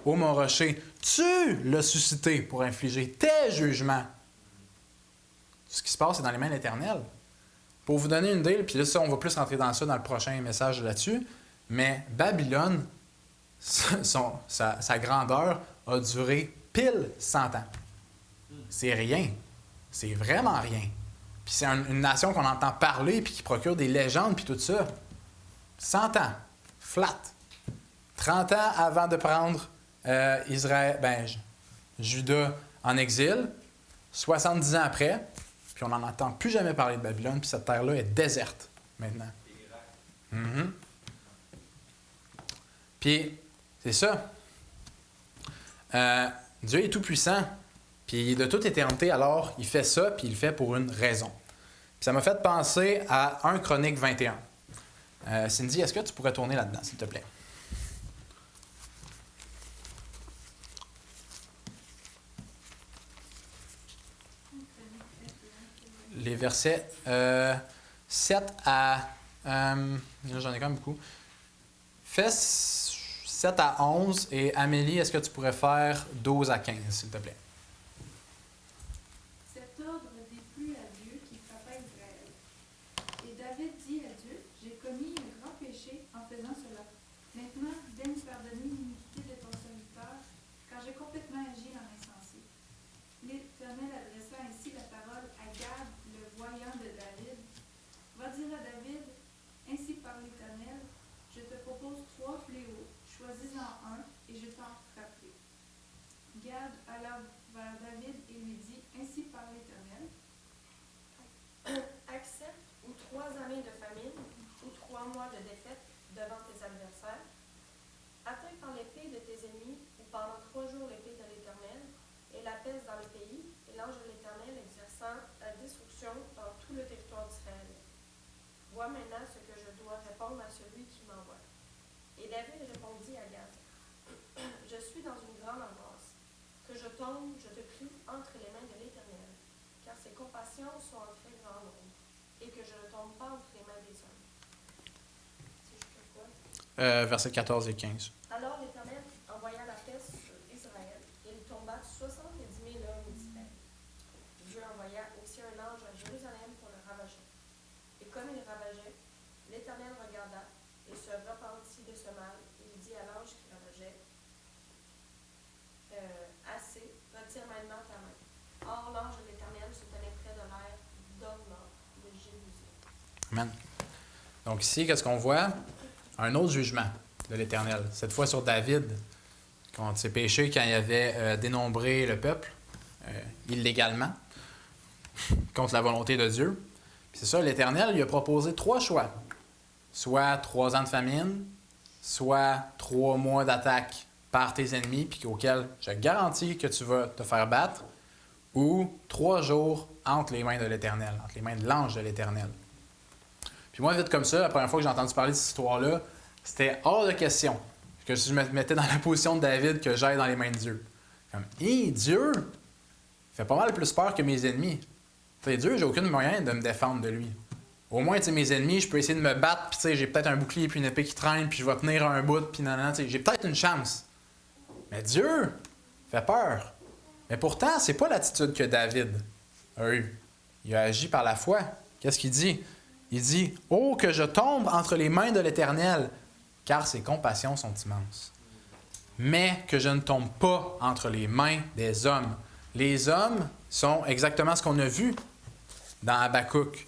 Ô mon rocher, tu l'as suscité pour infliger tes jugements. Ce qui se passe, c'est dans les mains de l'Éternel. Pour vous donner une idée, puis là, ça, on va plus rentrer dans ça dans le prochain message là-dessus, mais Babylone, sa grandeur a duré pile 100 ans. C'est rien. C'est vraiment rien. Puis c'est une nation qu'on entend parler, puis qui procure des légendes, puis tout ça. 100 ans. Flat. 30 ans avant de prendre Juda en exil. 70 ans après. Puis on n'en entend plus jamais parler de Babylone, puis cette terre-là est déserte maintenant. Mm-hmm. Puis, c'est ça. Dieu est tout-puissant, puis il est de toute éternité, alors il fait ça, puis il le fait pour une raison. Puis ça m'a fait penser à 1 Chronique 21. Cindy, est-ce que tu pourrais tourner là-dedans, s'il te plaît? Les versets 7 à... j'en ai quand même beaucoup. Fais 7 à 11 et Amélie, est-ce que tu pourrais faire 12 à 15, s'il te plaît? Cet ordre déplut à Dieu qui frappa Israël. Et David dit à Dieu, j'ai commis un grand péché en faisant cela. Maintenant, daigne pardonner l'iniquité de ton serviteur, car j'ai complètement agi dans l'insensé. L'Éternel adressa ainsi la parole à Gad, le voyant de David. Va dire à David, ainsi parle l'Éternel, je te propose 3 fléaux, choisis-en un, et je t'en frapperai. Gad alla vers David et lui dit, ainsi parle l'Éternel. Accepte ou 3 années de famine, ou 3 mois de défaite devant tes adversaires. Atteins par l'épée de tes ennemis, ou pendant 3 jours l'épée de l'Éternel, et la peste dans le pays, et l'ange de l'Éternel exerçant la destruction dans tout le territoire d'Israël. Vois maintenant ce que je dois répondre à celui qui m'envoie. Et David répondit à Gad, je suis dans une grande angoisse. Que je tombe, je te prie, entre les mains de l'Éternel, car ses compassions sont en très grand nombre, et que je ne tombe pas entre les mains des hommes. C'est jusqu'à quoi? Versets 14 et 15. Alors l'Éternel envoya la peste sur Israël, et il tomba 70 000 hommes d'Israël. Dieu envoya aussi un ange à Jérusalem pour le ravager. Et comme il ravageait, l'Éternel regarda et se repentit de ce mal, et il dit à l'ange qui ravageait, assez, retire maintenant ta main. Or l'ange de l'Éternel se tenait près de l'air d'Ornan de Jérusalem. Amen. Donc ici, qu'est-ce qu'on voit? Un autre jugement de l'Éternel. Cette fois sur David, contre ses péchés quand il avait dénombré le peuple illégalement. contre la volonté de Dieu. Puis c'est ça, l'Éternel lui a proposé 3 choix. Soit 3 ans de famine, soit 3 mois d'attaque par tes ennemis, puis auquel je garantis que tu vas te faire battre, ou 3 jours entre les mains de l'Éternel, entre les mains de l'ange de l'Éternel. Puis moi, vite comme ça, la première fois que j'ai entendu parler de cette histoire-là, c'était hors de question que je me mettais dans la position de David que j'aille dans les mains de Dieu. Comme, Dieu fait pas mal plus peur que mes ennemis. T'sais, Dieu, j'ai aucun moyen de me défendre de lui. Au moins, mes ennemis, je peux essayer de me battre, puis j'ai peut-être un bouclier puis une épée qui traîne, puis je vais tenir un bout, puis nanana, j'ai peut-être une chance. Mais Dieu fait peur. Mais pourtant, c'est pas l'attitude que David a eue. Il a agi par la foi. Qu'est-ce qu'il dit? Il dit « Oh, que je tombe entre les mains de l'Éternel, car ses compassions sont immenses. Mais que je ne tombe pas entre les mains des hommes. » Les hommes sont exactement ce qu'on a vu dans Habakkuk.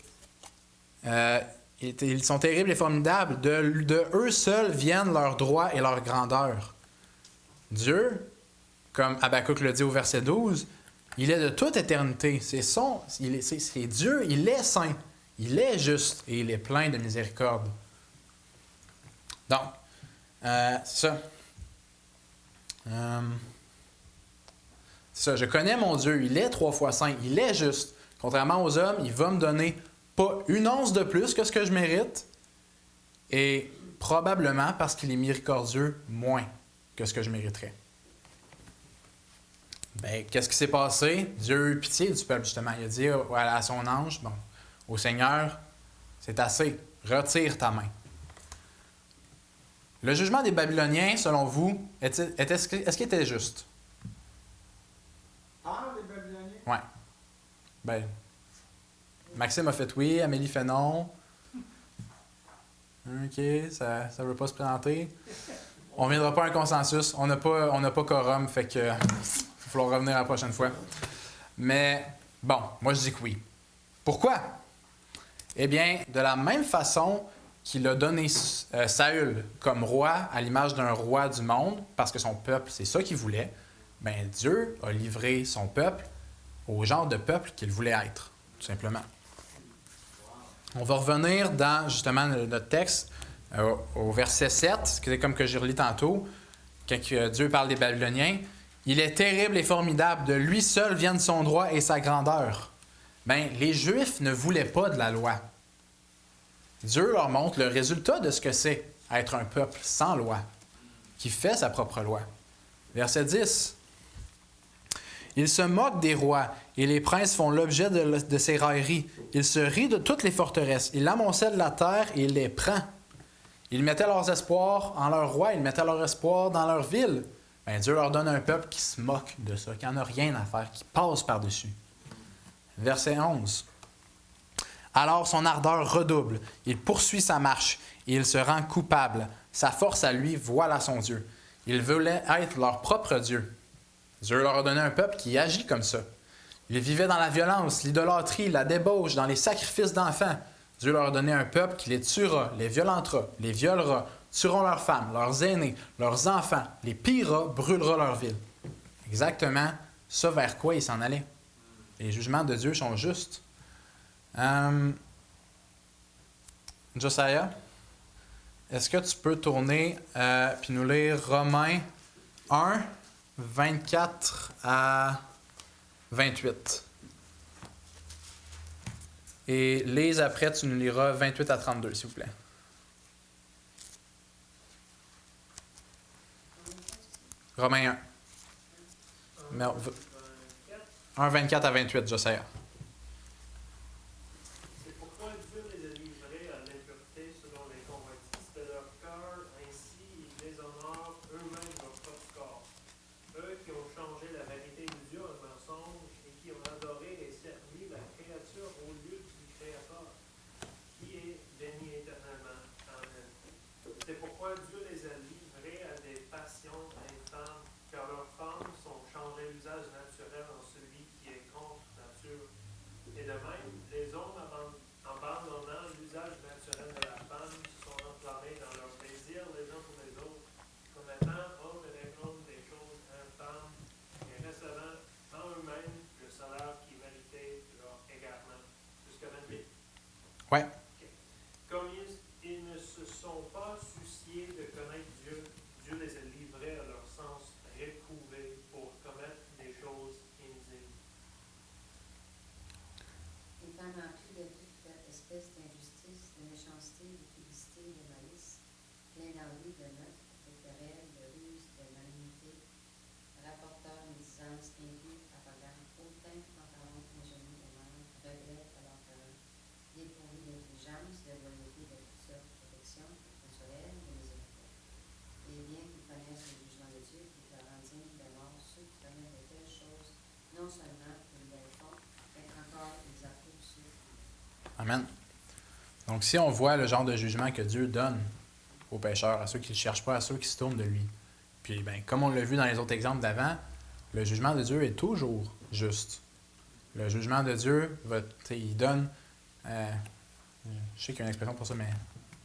Ils sont terribles et formidables. De eux seuls viennent leur droit et leur grandeur. Dieu, comme Habakkuk le dit au verset 12, il est de toute éternité. C'est Dieu, il est saint, il est juste et il est plein de miséricorde. Donc, c'est ça. C'est ça, je connais mon Dieu, il est 3 fois saint, il est juste. Contrairement aux hommes, il va me donner pas une once de plus que ce que je mérite, et probablement parce qu'il est miséricordieux moins que ce que je mériterais. Ben, qu'est-ce qui s'est passé? Dieu a eu pitié du peuple, justement. Il a dit à son ange, bon, au Seigneur, c'est assez, retire ta main. Le jugement des Babyloniens, selon vous, est-ce qu'il était juste? Ah, les Babyloniens? Oui. Ben, Maxime a fait oui, Amélie fait non. OK, ça ne veut pas se présenter. On ne viendra pas à un consensus. On n'a pas quorum, fait que il va falloir revenir la prochaine fois. Mais bon, moi je dis que oui. Pourquoi? Eh bien, de la même façon qu'il a donné Saül comme roi à l'image d'un roi du monde, parce que son peuple, c'est ça qu'il voulait, bien Dieu a livré son peuple au genre de peuple qu'il voulait être, tout simplement. On va revenir dans, justement, notre texte, au verset 7, c'est comme que je relis tantôt, quand Dieu parle des Babyloniens. « Il est terrible et formidable, de lui seul viennent son droit et sa grandeur. » Bien, les Juifs ne voulaient pas de la loi. Dieu leur montre le résultat de ce que c'est être un peuple sans loi, qui fait sa propre loi. Verset 10. « Il se moque des rois, et les princes font l'objet de ses railleries. Il se rit de toutes les forteresses. Il amoncelle la terre et il les prend. Ils mettaient leurs espoirs en leur roi, ils mettaient leur espoir dans leur ville. Bien, Dieu leur donne un peuple qui se moque de ça, qui n'en a rien à faire, qui passe par-dessus. » Verset 11. « Alors son ardeur redouble, il poursuit sa marche, et il se rend coupable. Sa force à lui, voilà son Dieu. Il voulait être leur propre Dieu. » Dieu leur a donné un peuple qui agit comme ça. Ils vivaient dans la violence, l'idolâtrie, la débauche, dans les sacrifices d'enfants. Dieu leur a donné un peuple qui les tuera, les violentera, les violera, tueront leurs femmes, leurs aînés, leurs enfants, les pillera, brûlera leur ville. Exactement ça vers quoi ils s'en allaient. Les jugements de Dieu sont justes. Josiah, est-ce que tu peux tourner puis nous lire Romains 1, 24 à 28. Et Lise, après, tu nous liras 28 à 32, s'il vous plaît. Romains 1. 1, 24 à 28, Josiah. C'est pourquoi Dieu les a livrés à l'impureté selon les convoitises de leur cœur, ainsi ils déshonorent eux-mêmes leur propre corps. Eux qui ont changé la vérité de Dieu en mensonge et qui ont adoré et servi la créature au lieu du Créateur, qui est béni éternellement. Amen. C'est pourquoi Dieu les a livrés à des passions infâmes, car leurs femmes sont changées l'usage naturel en celui qui est contre nature, connaître Dieu, Dieu les a livrés à leur sens réprouvé pour commettre des choses indignes. Étant rempli de toute espèce d'injustice, de méchanceté, de publicité, de malice, plein d'envie, de meurtre, de querelle, de ruse, de malignité, rapporteur, médisance, impie, arrogant, hautain, pantalon, ingénu, aimant, regret, alors dépourvu d'intelligence, de loyauté de toutes sortes, de protection, de consolède, de miséricorde. Et bien qu'ils connaissent le jugement de Dieu, qui te rend digne de mort ceux qui commettent de telles choses, non seulement ils les font, mais encore ils approuvent ceux qui les font. Amen. Donc, si on voit le genre de jugement que Dieu donne aux pécheurs, à ceux qui ne le cherchent pas, à ceux qui se tournent de lui, puis, ben, comme on l'a vu dans les autres exemples d'avant, le jugement de Dieu est toujours juste. Le jugement de Dieu, il donne, je sais qu'il y a une expression pour ça, mais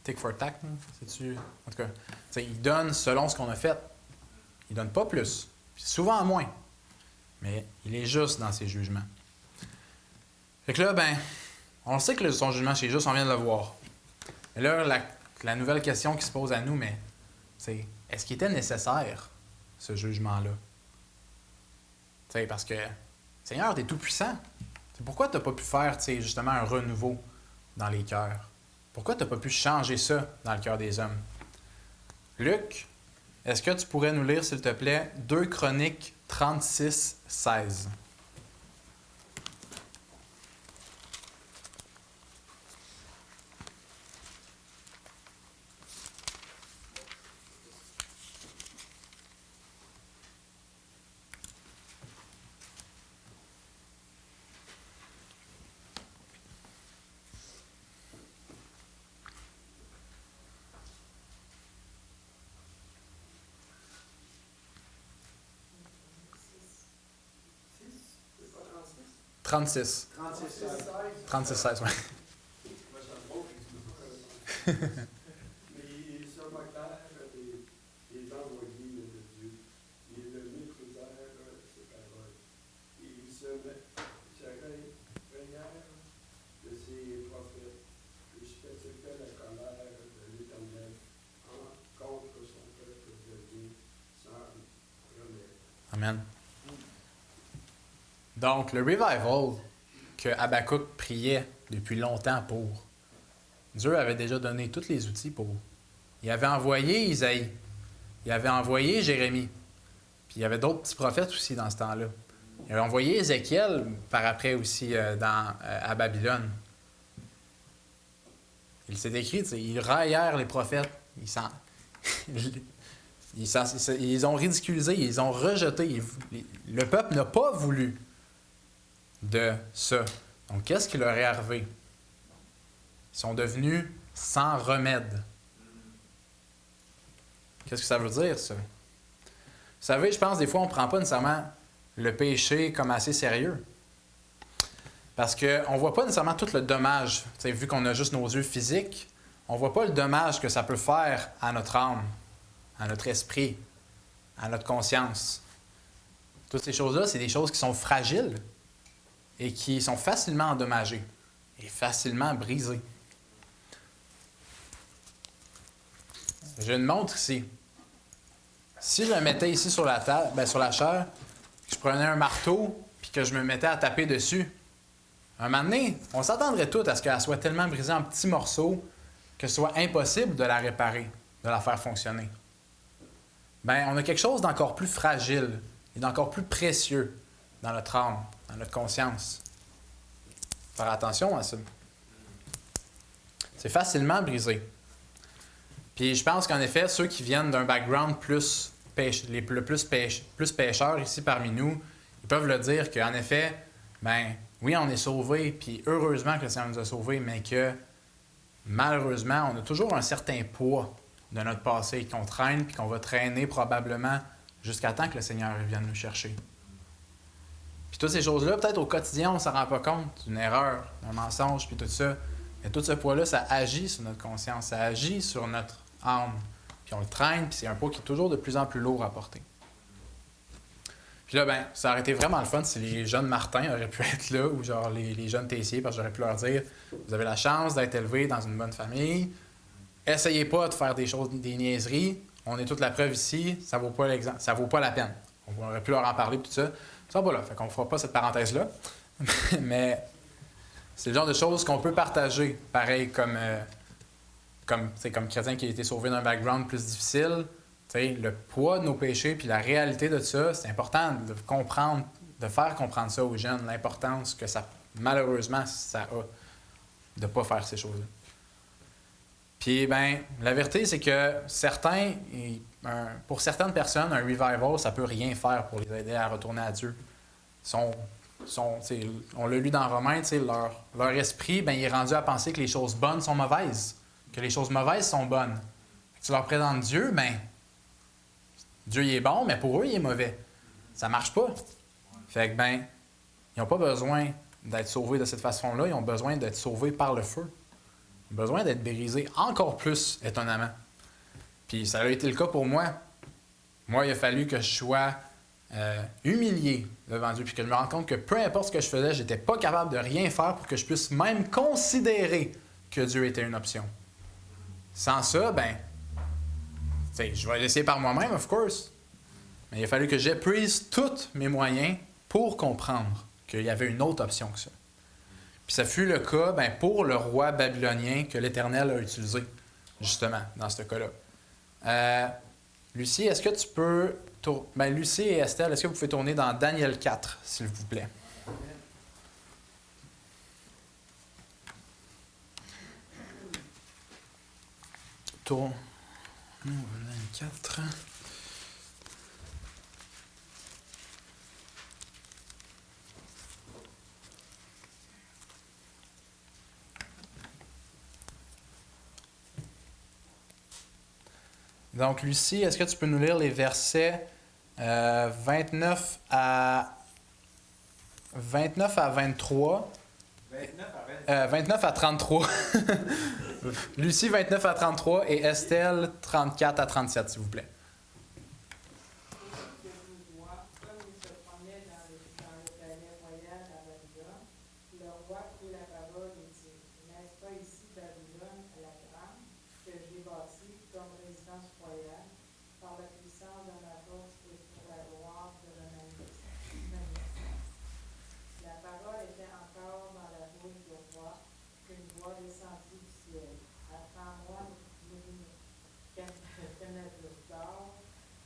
take for tact, c'est-tu? En tout cas, il donne selon ce qu'on a fait. Il donne pas plus, puis souvent moins, mais il est juste dans ses jugements. Fait que là, ben, on sait que son jugement c'est juste, on vient de le voir. Mais là, la nouvelle question qui se pose à nous, mais c'est est-ce qu'il était nécessaire, ce jugement-là? T'sais, parce que, Seigneur, tu es tout-puissant. Pourquoi tu n'as pas pu faire justement un renouveau dans les cœurs? Pourquoi tu n'as pas pu changer ça dans le cœur des hommes? Luc, est-ce que tu pourrais nous lire, s'il te plaît, 2 Chroniques 36, 16? C'est pas 36? 36. 36, 36, 16, oui. Moi, j'en trouve, mais il se moquèrent des envoyés de Dieu. Il méprisèrent ses paroles. Il se régnèrent de ses prophètes. Il spécifiait la colère de l'Éternel contre son peuple de Dieu sans remède. Amen. Donc, le revival que Habakkuk priait depuis longtemps pour, Dieu avait déjà donné tous les outils pour. Il avait envoyé Isaïe, il avait envoyé Jérémie, puis il y avait d'autres petits prophètes aussi dans ce temps-là. Il avait envoyé Ézéchiel par après aussi à Babylone. Il s'est écrit, ils raillèrent les prophètes, ils ont ridiculisé, ils ont rejeté. Le peuple n'a pas voulu de ça. Donc, qu'est-ce qui leur est arrivé? Ils sont devenus sans remède. Qu'est-ce que ça veut dire, ça? Vous savez, je pense des fois, on ne prend pas nécessairement le péché comme assez sérieux. Parce qu'on ne voit pas nécessairement tout le dommage. T'sais, vu qu'on a juste nos yeux physiques, on ne voit pas le dommage que ça peut faire à notre âme, à notre esprit, à notre conscience. Toutes ces choses-là, c'est des choses qui sont fragiles et qui sont facilement endommagées et facilement brisées. J'ai une montre ici. Si je la mettais ici sur la table, sur la chaire, je prenais un marteau puis que je me mettais à taper dessus, un moment donné, on s'attendrait tous à ce qu'elle soit tellement brisée en petits morceaux que ce soit impossible de la réparer, de la faire fonctionner. On a quelque chose d'encore plus fragile et d'encore plus précieux dans notre âme, dans notre conscience. Faire attention à ça. C'est facilement brisé. Puis je pense qu'en effet, ceux qui viennent d'un background plus pécheurs ici parmi nous, ils peuvent le dire qu'en effet, oui, on est sauvés, puis heureusement que le Seigneur nous a sauvés, mais que malheureusement, on a toujours un certain poids de notre passé qu'on traîne, puis qu'on va traîner probablement jusqu'à temps que le Seigneur vienne nous chercher. Puis toutes ces choses-là, peut-être au quotidien, on ne s'en rend pas compte d'une erreur, d'un mensonge, puis tout ça. Mais tout ce poids-là, ça agit sur notre conscience, ça agit sur notre âme. Puis on le traîne, puis c'est un poids qui est toujours de plus en plus lourd à porter. Puis là, ça aurait été vraiment le fun si les jeunes Martin auraient pu être là, ou genre les jeunes Tessier, parce que j'aurais pu leur dire, vous avez la chance d'être élevés dans une bonne famille, essayez pas de faire des choses, des niaiseries. On est toute la preuve ici, ça vaut pas l'exemple, ça vaut pas la peine. On aurait pu leur en parler, tout ça. Ça va là, fait qu'on fera pas cette parenthèse-là. Mais c'est le genre de choses qu'on peut partager, pareil comme chrétien qui a été sauvé d'un background plus difficile. T'sais, le poids de nos péchés puis la réalité de ça, c'est important de comprendre, de faire comprendre ça aux jeunes, l'importance que ça, malheureusement, ça a de ne pas faire ces choses-là. Puis, ben, la vérité, c'est que pour certaines personnes, un revival, ça peut rien faire pour les aider à retourner à Dieu. On l'a lu dans Romains, leur esprit, ben, il est rendu à penser que les choses bonnes sont mauvaises, que les choses mauvaises sont bonnes. Tu leur présentes Dieu, ben, Dieu il est bon, mais pour eux, il est mauvais. Ça marche pas. Fait que, ben, ils n'ont pas besoin d'être sauvés de cette façon-là, ils ont besoin d'être sauvés par le feu. Ils ont besoin d'être brisés encore plus, étonnamment. Puis ça a été le cas pour moi. Moi, il a fallu que je sois humilié devant Dieu, puis que je me rende compte que peu importe ce que je faisais, je n'étais pas capable de rien faire pour que je puisse même considérer que Dieu était une option. Sans ça, ben, je vais l'essayer par moi-même, of course. Mais il a fallu que j'épuise tous mes moyens pour comprendre qu'il y avait une autre option que ça. Puis ça fut le cas pour le roi babylonien que l'Éternel a utilisé, justement, dans ce cas-là. Lucie, est-ce que tu peux... Lucie et Estelle, est-ce que vous pouvez tourner dans Daniel 4, s'il vous plaît? Tourne. 24. Donc, Lucie, est-ce que tu peux nous lire les versets 29 à 23? 29 à 33. Lucie, 29 à 33 et Estelle, 34 à 37, s'il vous plaît. Que je vois, comme il se promenait dans le palais royal à Babylone, le roi prit la parole et dit: N'est-ce pas ici Babylone à la grande, que j'ai bâtie comme résidence royale, par la puissance de ma force et pour la gloire de ma magnificence? La parole était encore dans la bouche du roi, qu'une voix descendit du ciel. Apprends-moi, ténèbres d'or,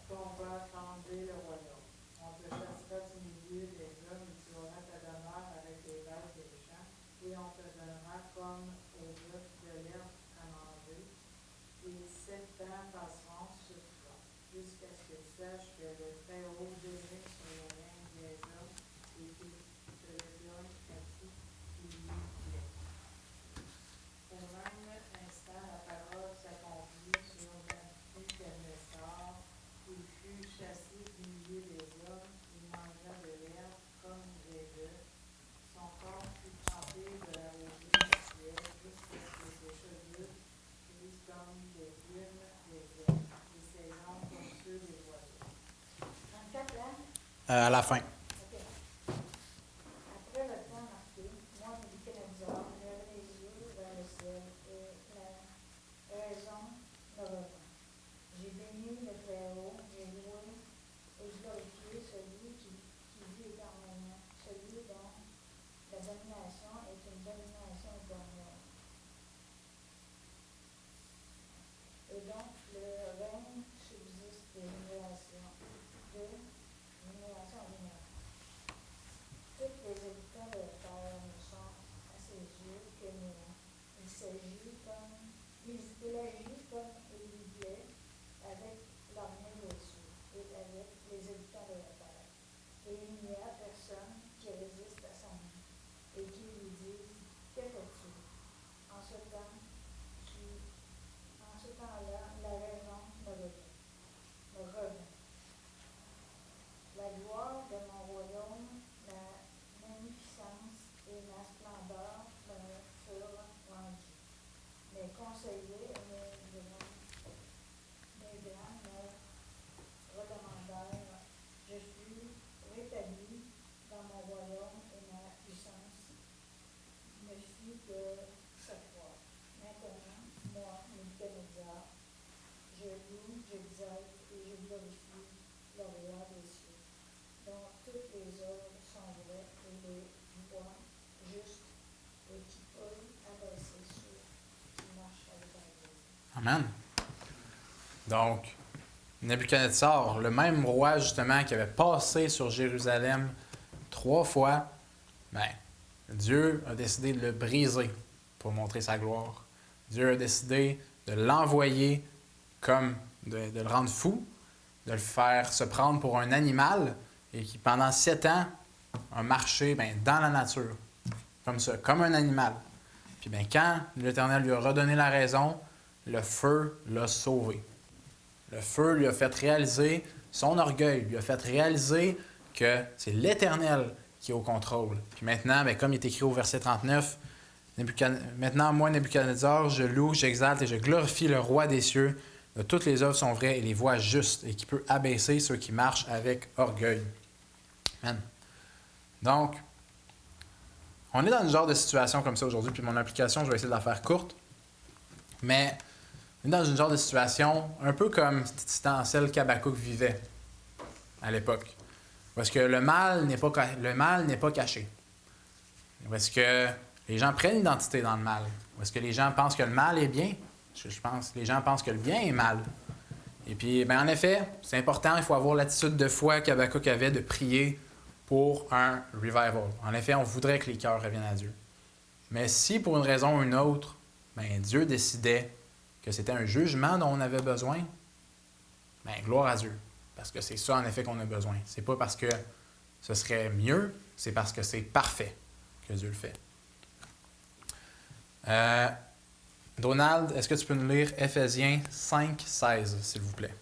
qu'on va fonder le royaume. On te chassera du milieu des hommes et tu auras ta demeure avec les bêtes des champs, et on te donnera comme aux bœufs de l'herbe à manger. Et 7 ans passeront sur toi, jusqu'à ce que tu saches que le Très-Haut domine sur le règne des hommes et qu'il te le donne à qui il lui plaît. Au même instant, la parole s'accomplit sur Nabuchodonosor. Il fut chassé du milieu des hommes, il mangea de l'herbe comme des bœufs. Son corps fut trempé de la rosée du ciel jusqu'à ce que ses cheveux fussent comme des plumes des ailes, et ses ongles comme ceux des oiseaux. 34 ans? À la fin. Après le temps marqué, moi, Nabuchodonosor, levai les yeux vers le ciel, et la raison me revint. J'ai béni le Très-Haut, j'ai loué et glorifié celui qui vit éternellement, celui dont la domination est une domination éternelle, et dont le règne subsiste de génération en génération. Toutes les habitants de la terre ne sont à ses yeux que néant. Il agit comme il lui plaît, avec l'armée des cieux et avec les habitants de la terre. Et il n'y a personne qui résiste à sa main et qui lui dise: que fais-tu? En ce temps-là, la raison me revint. La gloire de mon royaume, ma magnificence et ma splendeur me furent rendues. Mes conseillers et mes juste et qui peut abaisser ceux qui marchent avec orgueil. Amen. Donc, Nebuchadnezzar, le même roi justement qui avait passé sur Jérusalem 3 fois, ben, Dieu a décidé de le briser pour montrer sa gloire. Dieu a décidé de l'envoyer comme de le rendre fou, de le faire se prendre pour un animal et qui pendant 7 ans a marché dans la nature, comme ça, comme un animal. Puis quand l'Éternel lui a redonné la raison, le feu l'a sauvé. Le feu lui a fait réaliser son orgueil, lui a fait réaliser que c'est l'Éternel qui est au contrôle. Puis maintenant, comme il est écrit au verset 39, maintenant, moi, Nebuchadnezzar, je loue, j'exalte et je glorifie le roi des cieux. De toutes les œuvres sont vraies et les voies justes, et qui peut abaisser ceux qui marchent avec orgueil. Amen. Donc, on est dans une genre de situation comme ça aujourd'hui, puis mon application, je vais essayer de la faire courte. Mais on est dans une genre de situation un peu comme dans celle qu'Habakkuk vivait à l'époque. Parce que le mal n'est pas caché. Parce que les gens prennent identité dans le mal. Parce que les gens pensent que le mal est bien. Je pense que les gens pensent que le bien est mal. Et puis, en effet, c'est important, il faut avoir l'attitude de foi qu'Habakkuk avait de prier pour un revival. En effet, on voudrait que les cœurs reviennent à Dieu. Mais si, pour une raison ou une autre, Dieu décidait que c'était un jugement dont on avait besoin, gloire à Dieu. Parce que c'est ça, en effet, qu'on a besoin. C'est pas parce que ce serait mieux, c'est parce que c'est parfait que Dieu le fait. Donald, est-ce que tu peux nous lire Éphésiens 5, 16, s'il vous plaît?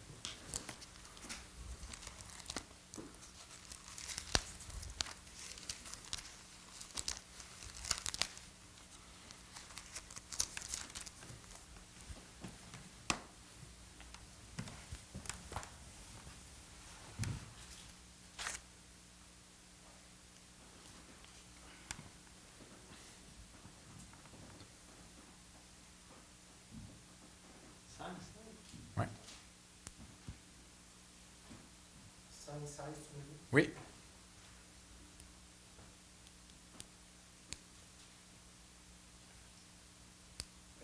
Oui. 5, 16, tu me dis? Oui.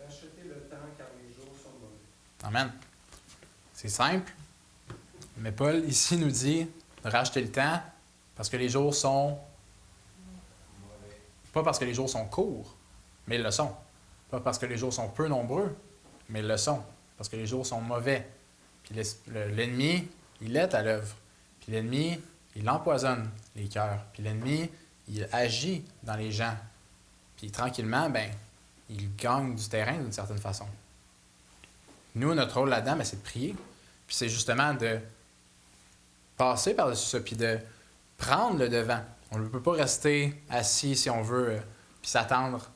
Rachetez le temps car les jours sont mauvais. Amen. C'est simple. Mais Paul, ici, nous dit de racheter le temps parce que les jours sont... Pas parce que les jours sont courts, mais ils le sont. Pas parce que les jours sont peu nombreux, mais ils le sont. Parce que les jours sont mauvais. Puis l'ennemi, il est à l'œuvre. Puis l'ennemi, il empoisonne les cœurs. Puis l'ennemi, il agit dans les gens. Puis tranquillement, il gagne du terrain d'une certaine façon. Nous, notre rôle là-dedans, c'est de prier. Puis c'est justement de passer par-dessus ça, puis de prendre le devant. On ne peut pas rester assis, si on veut, puis s'attendre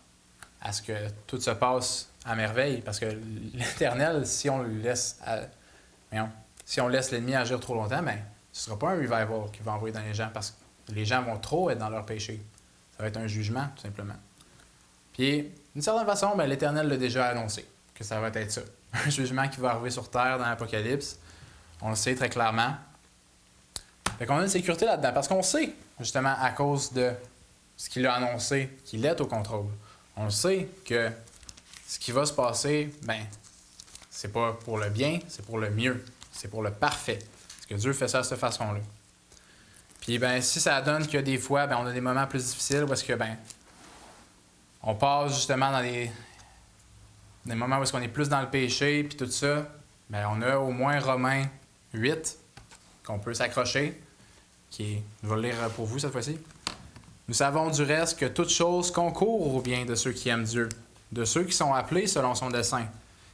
à ce que tout se passe à merveille, parce que l'Éternel, si on laisse l'ennemi agir trop longtemps, ce ne sera pas un revival qu'il va envoyer dans les gens, parce que les gens vont trop être dans leur péché. Ça va être un jugement, tout simplement. Puis, d'une certaine façon, l'Éternel l'a déjà annoncé, que ça va être ça. Un jugement qui va arriver sur terre dans l'Apocalypse. On le sait très clairement. Fait qu'on a une sécurité là-dedans, parce qu'on sait, justement, à cause de ce qu'il a annoncé, qu'il est au contrôle. On sait que ce qui va se passer, c'est pas pour le bien, c'est pour le mieux. C'est pour le parfait. Parce que Dieu fait ça de cette façon-là. Puis, si ça donne que des fois, on a des moments plus difficiles parce que, on passe justement dans des moments où on est plus dans le péché, puis tout ça, on a au moins Romains 8 qu'on peut s'accrocher, je vais le lire pour vous cette fois-ci. Nous savons du reste que toute chose concourt au bien de ceux qui aiment Dieu, de ceux qui sont appelés selon son dessein.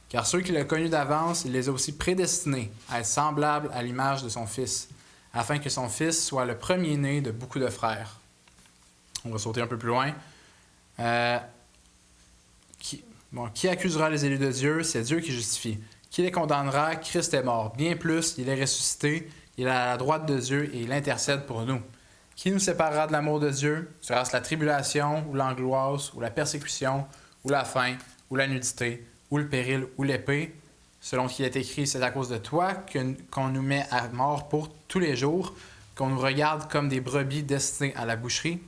Car ceux qu'il a connus d'avance, il les a aussi prédestinés à être semblables à l'image de son Fils, afin que son Fils soit le premier-né de beaucoup de frères. On va sauter un peu plus loin. Qui accusera les élus de Dieu? C'est Dieu qui justifie. Qui les condamnera? Christ est mort. Bien plus, il est ressuscité, il est à la droite de Dieu et il intercède pour nous. Qui nous séparera de l'amour de Dieu? Sera-ce la tribulation, ou l'angoisse, ou la persécution, ou la faim, ou la nudité, ou le péril, ou l'épée? Selon qu'il est écrit, c'est à cause de toi qu'on nous met à mort pour tous les jours, qu'on nous regarde comme des brebis destinées à la boucherie.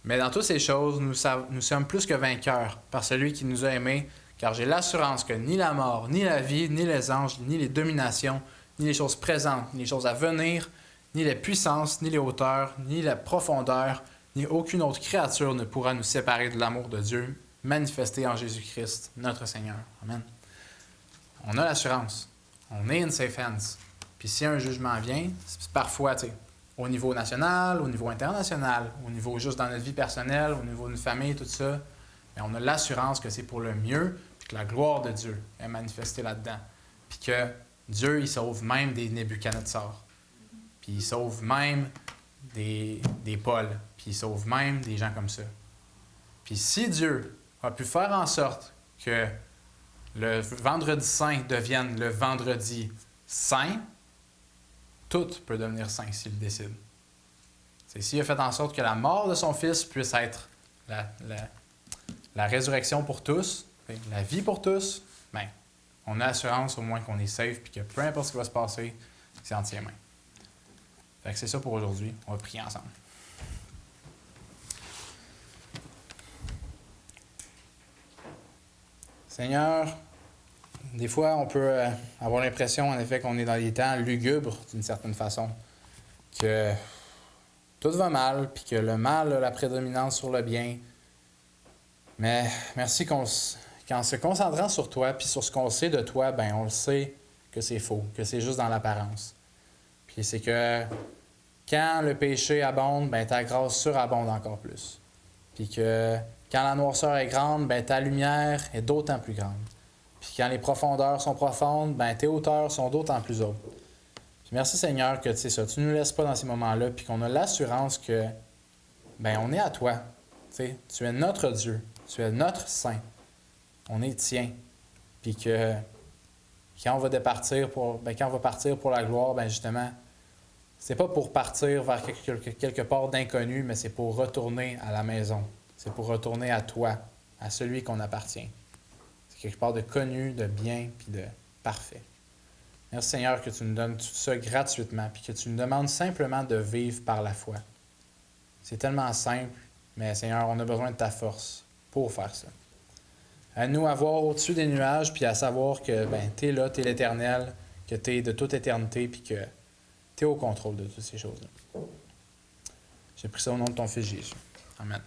Mais dans toutes ces choses, nous sommes plus que vainqueurs par celui qui nous a aimés, car j'ai l'assurance que ni la mort, ni la vie, ni les anges, ni les dominations, ni les choses présentes, ni les choses à venir, ni les puissances, ni les hauteurs, ni la profondeur, ni aucune autre créature ne pourra nous séparer de l'amour de Dieu manifesté en Jésus-Christ, notre Seigneur. Amen. On a l'assurance. On est in safe hands. Puis si un jugement vient, c'est parfois, tu sais, au niveau national, au niveau international, au niveau juste dans notre vie personnelle, au niveau d'une famille, tout ça, mais on a l'assurance que c'est pour le mieux, puis que la gloire de Dieu est manifestée là-dedans. Puis que Dieu, il sauve même des Nebuchadnezzar. Puis il sauve même des Paul. Puis il sauve même des gens comme ça. Puis si Dieu a pu faire en sorte que le vendredi saint devienne le vendredi saint, tout peut devenir saint s'il le décide. C'est s'il a fait en sorte que la mort de son fils puisse être la résurrection pour tous, la vie pour tous, bien, on a l'assurance au moins qu'on est safe puis que peu importe ce qui va se passer, c'est en ses mains. Fait que c'est ça pour aujourd'hui. On va prier ensemble. Seigneur, des fois, on peut avoir l'impression, en effet, qu'on est dans des temps lugubres, d'une certaine façon, que tout va mal, puis que le mal a la prédominance sur le bien. Mais merci qu'en se concentrant sur toi, puis sur ce qu'on sait de toi, ben on le sait que c'est faux, que c'est juste dans l'apparence. Puis c'est que quand le péché abonde, ben ta grâce surabonde encore plus. Puis que quand la noirceur est grande, ben ta lumière est d'autant plus grande. Puis quand les profondeurs sont profondes, ben tes hauteurs sont d'autant plus hautes. Puis merci Seigneur que tu ne nous laisses pas dans ces moments-là, puis qu'on a l'assurance que ben on est à toi. T'sais, tu es notre Dieu, tu es notre Saint. On est tien. Puis que quand on va partir pour la gloire, ben justement, c'est pas pour partir vers quelque part d'inconnu, mais c'est pour retourner à la maison. C'est pour retourner à toi, à celui qu'on appartient. C'est quelque part de connu, de bien, puis de parfait. Merci Seigneur que tu nous donnes tout ça gratuitement, puis que tu nous demandes simplement de vivre par la foi. C'est tellement simple, mais Seigneur, on a besoin de ta force pour faire ça. À nous à voir au-dessus des nuages, puis à savoir que tu es là, tu es l'Éternel, que tu es de toute éternité, puis que tu es au contrôle de toutes ces choses-là. J'ai pris ça au nom de ton Fils Jésus. Amen.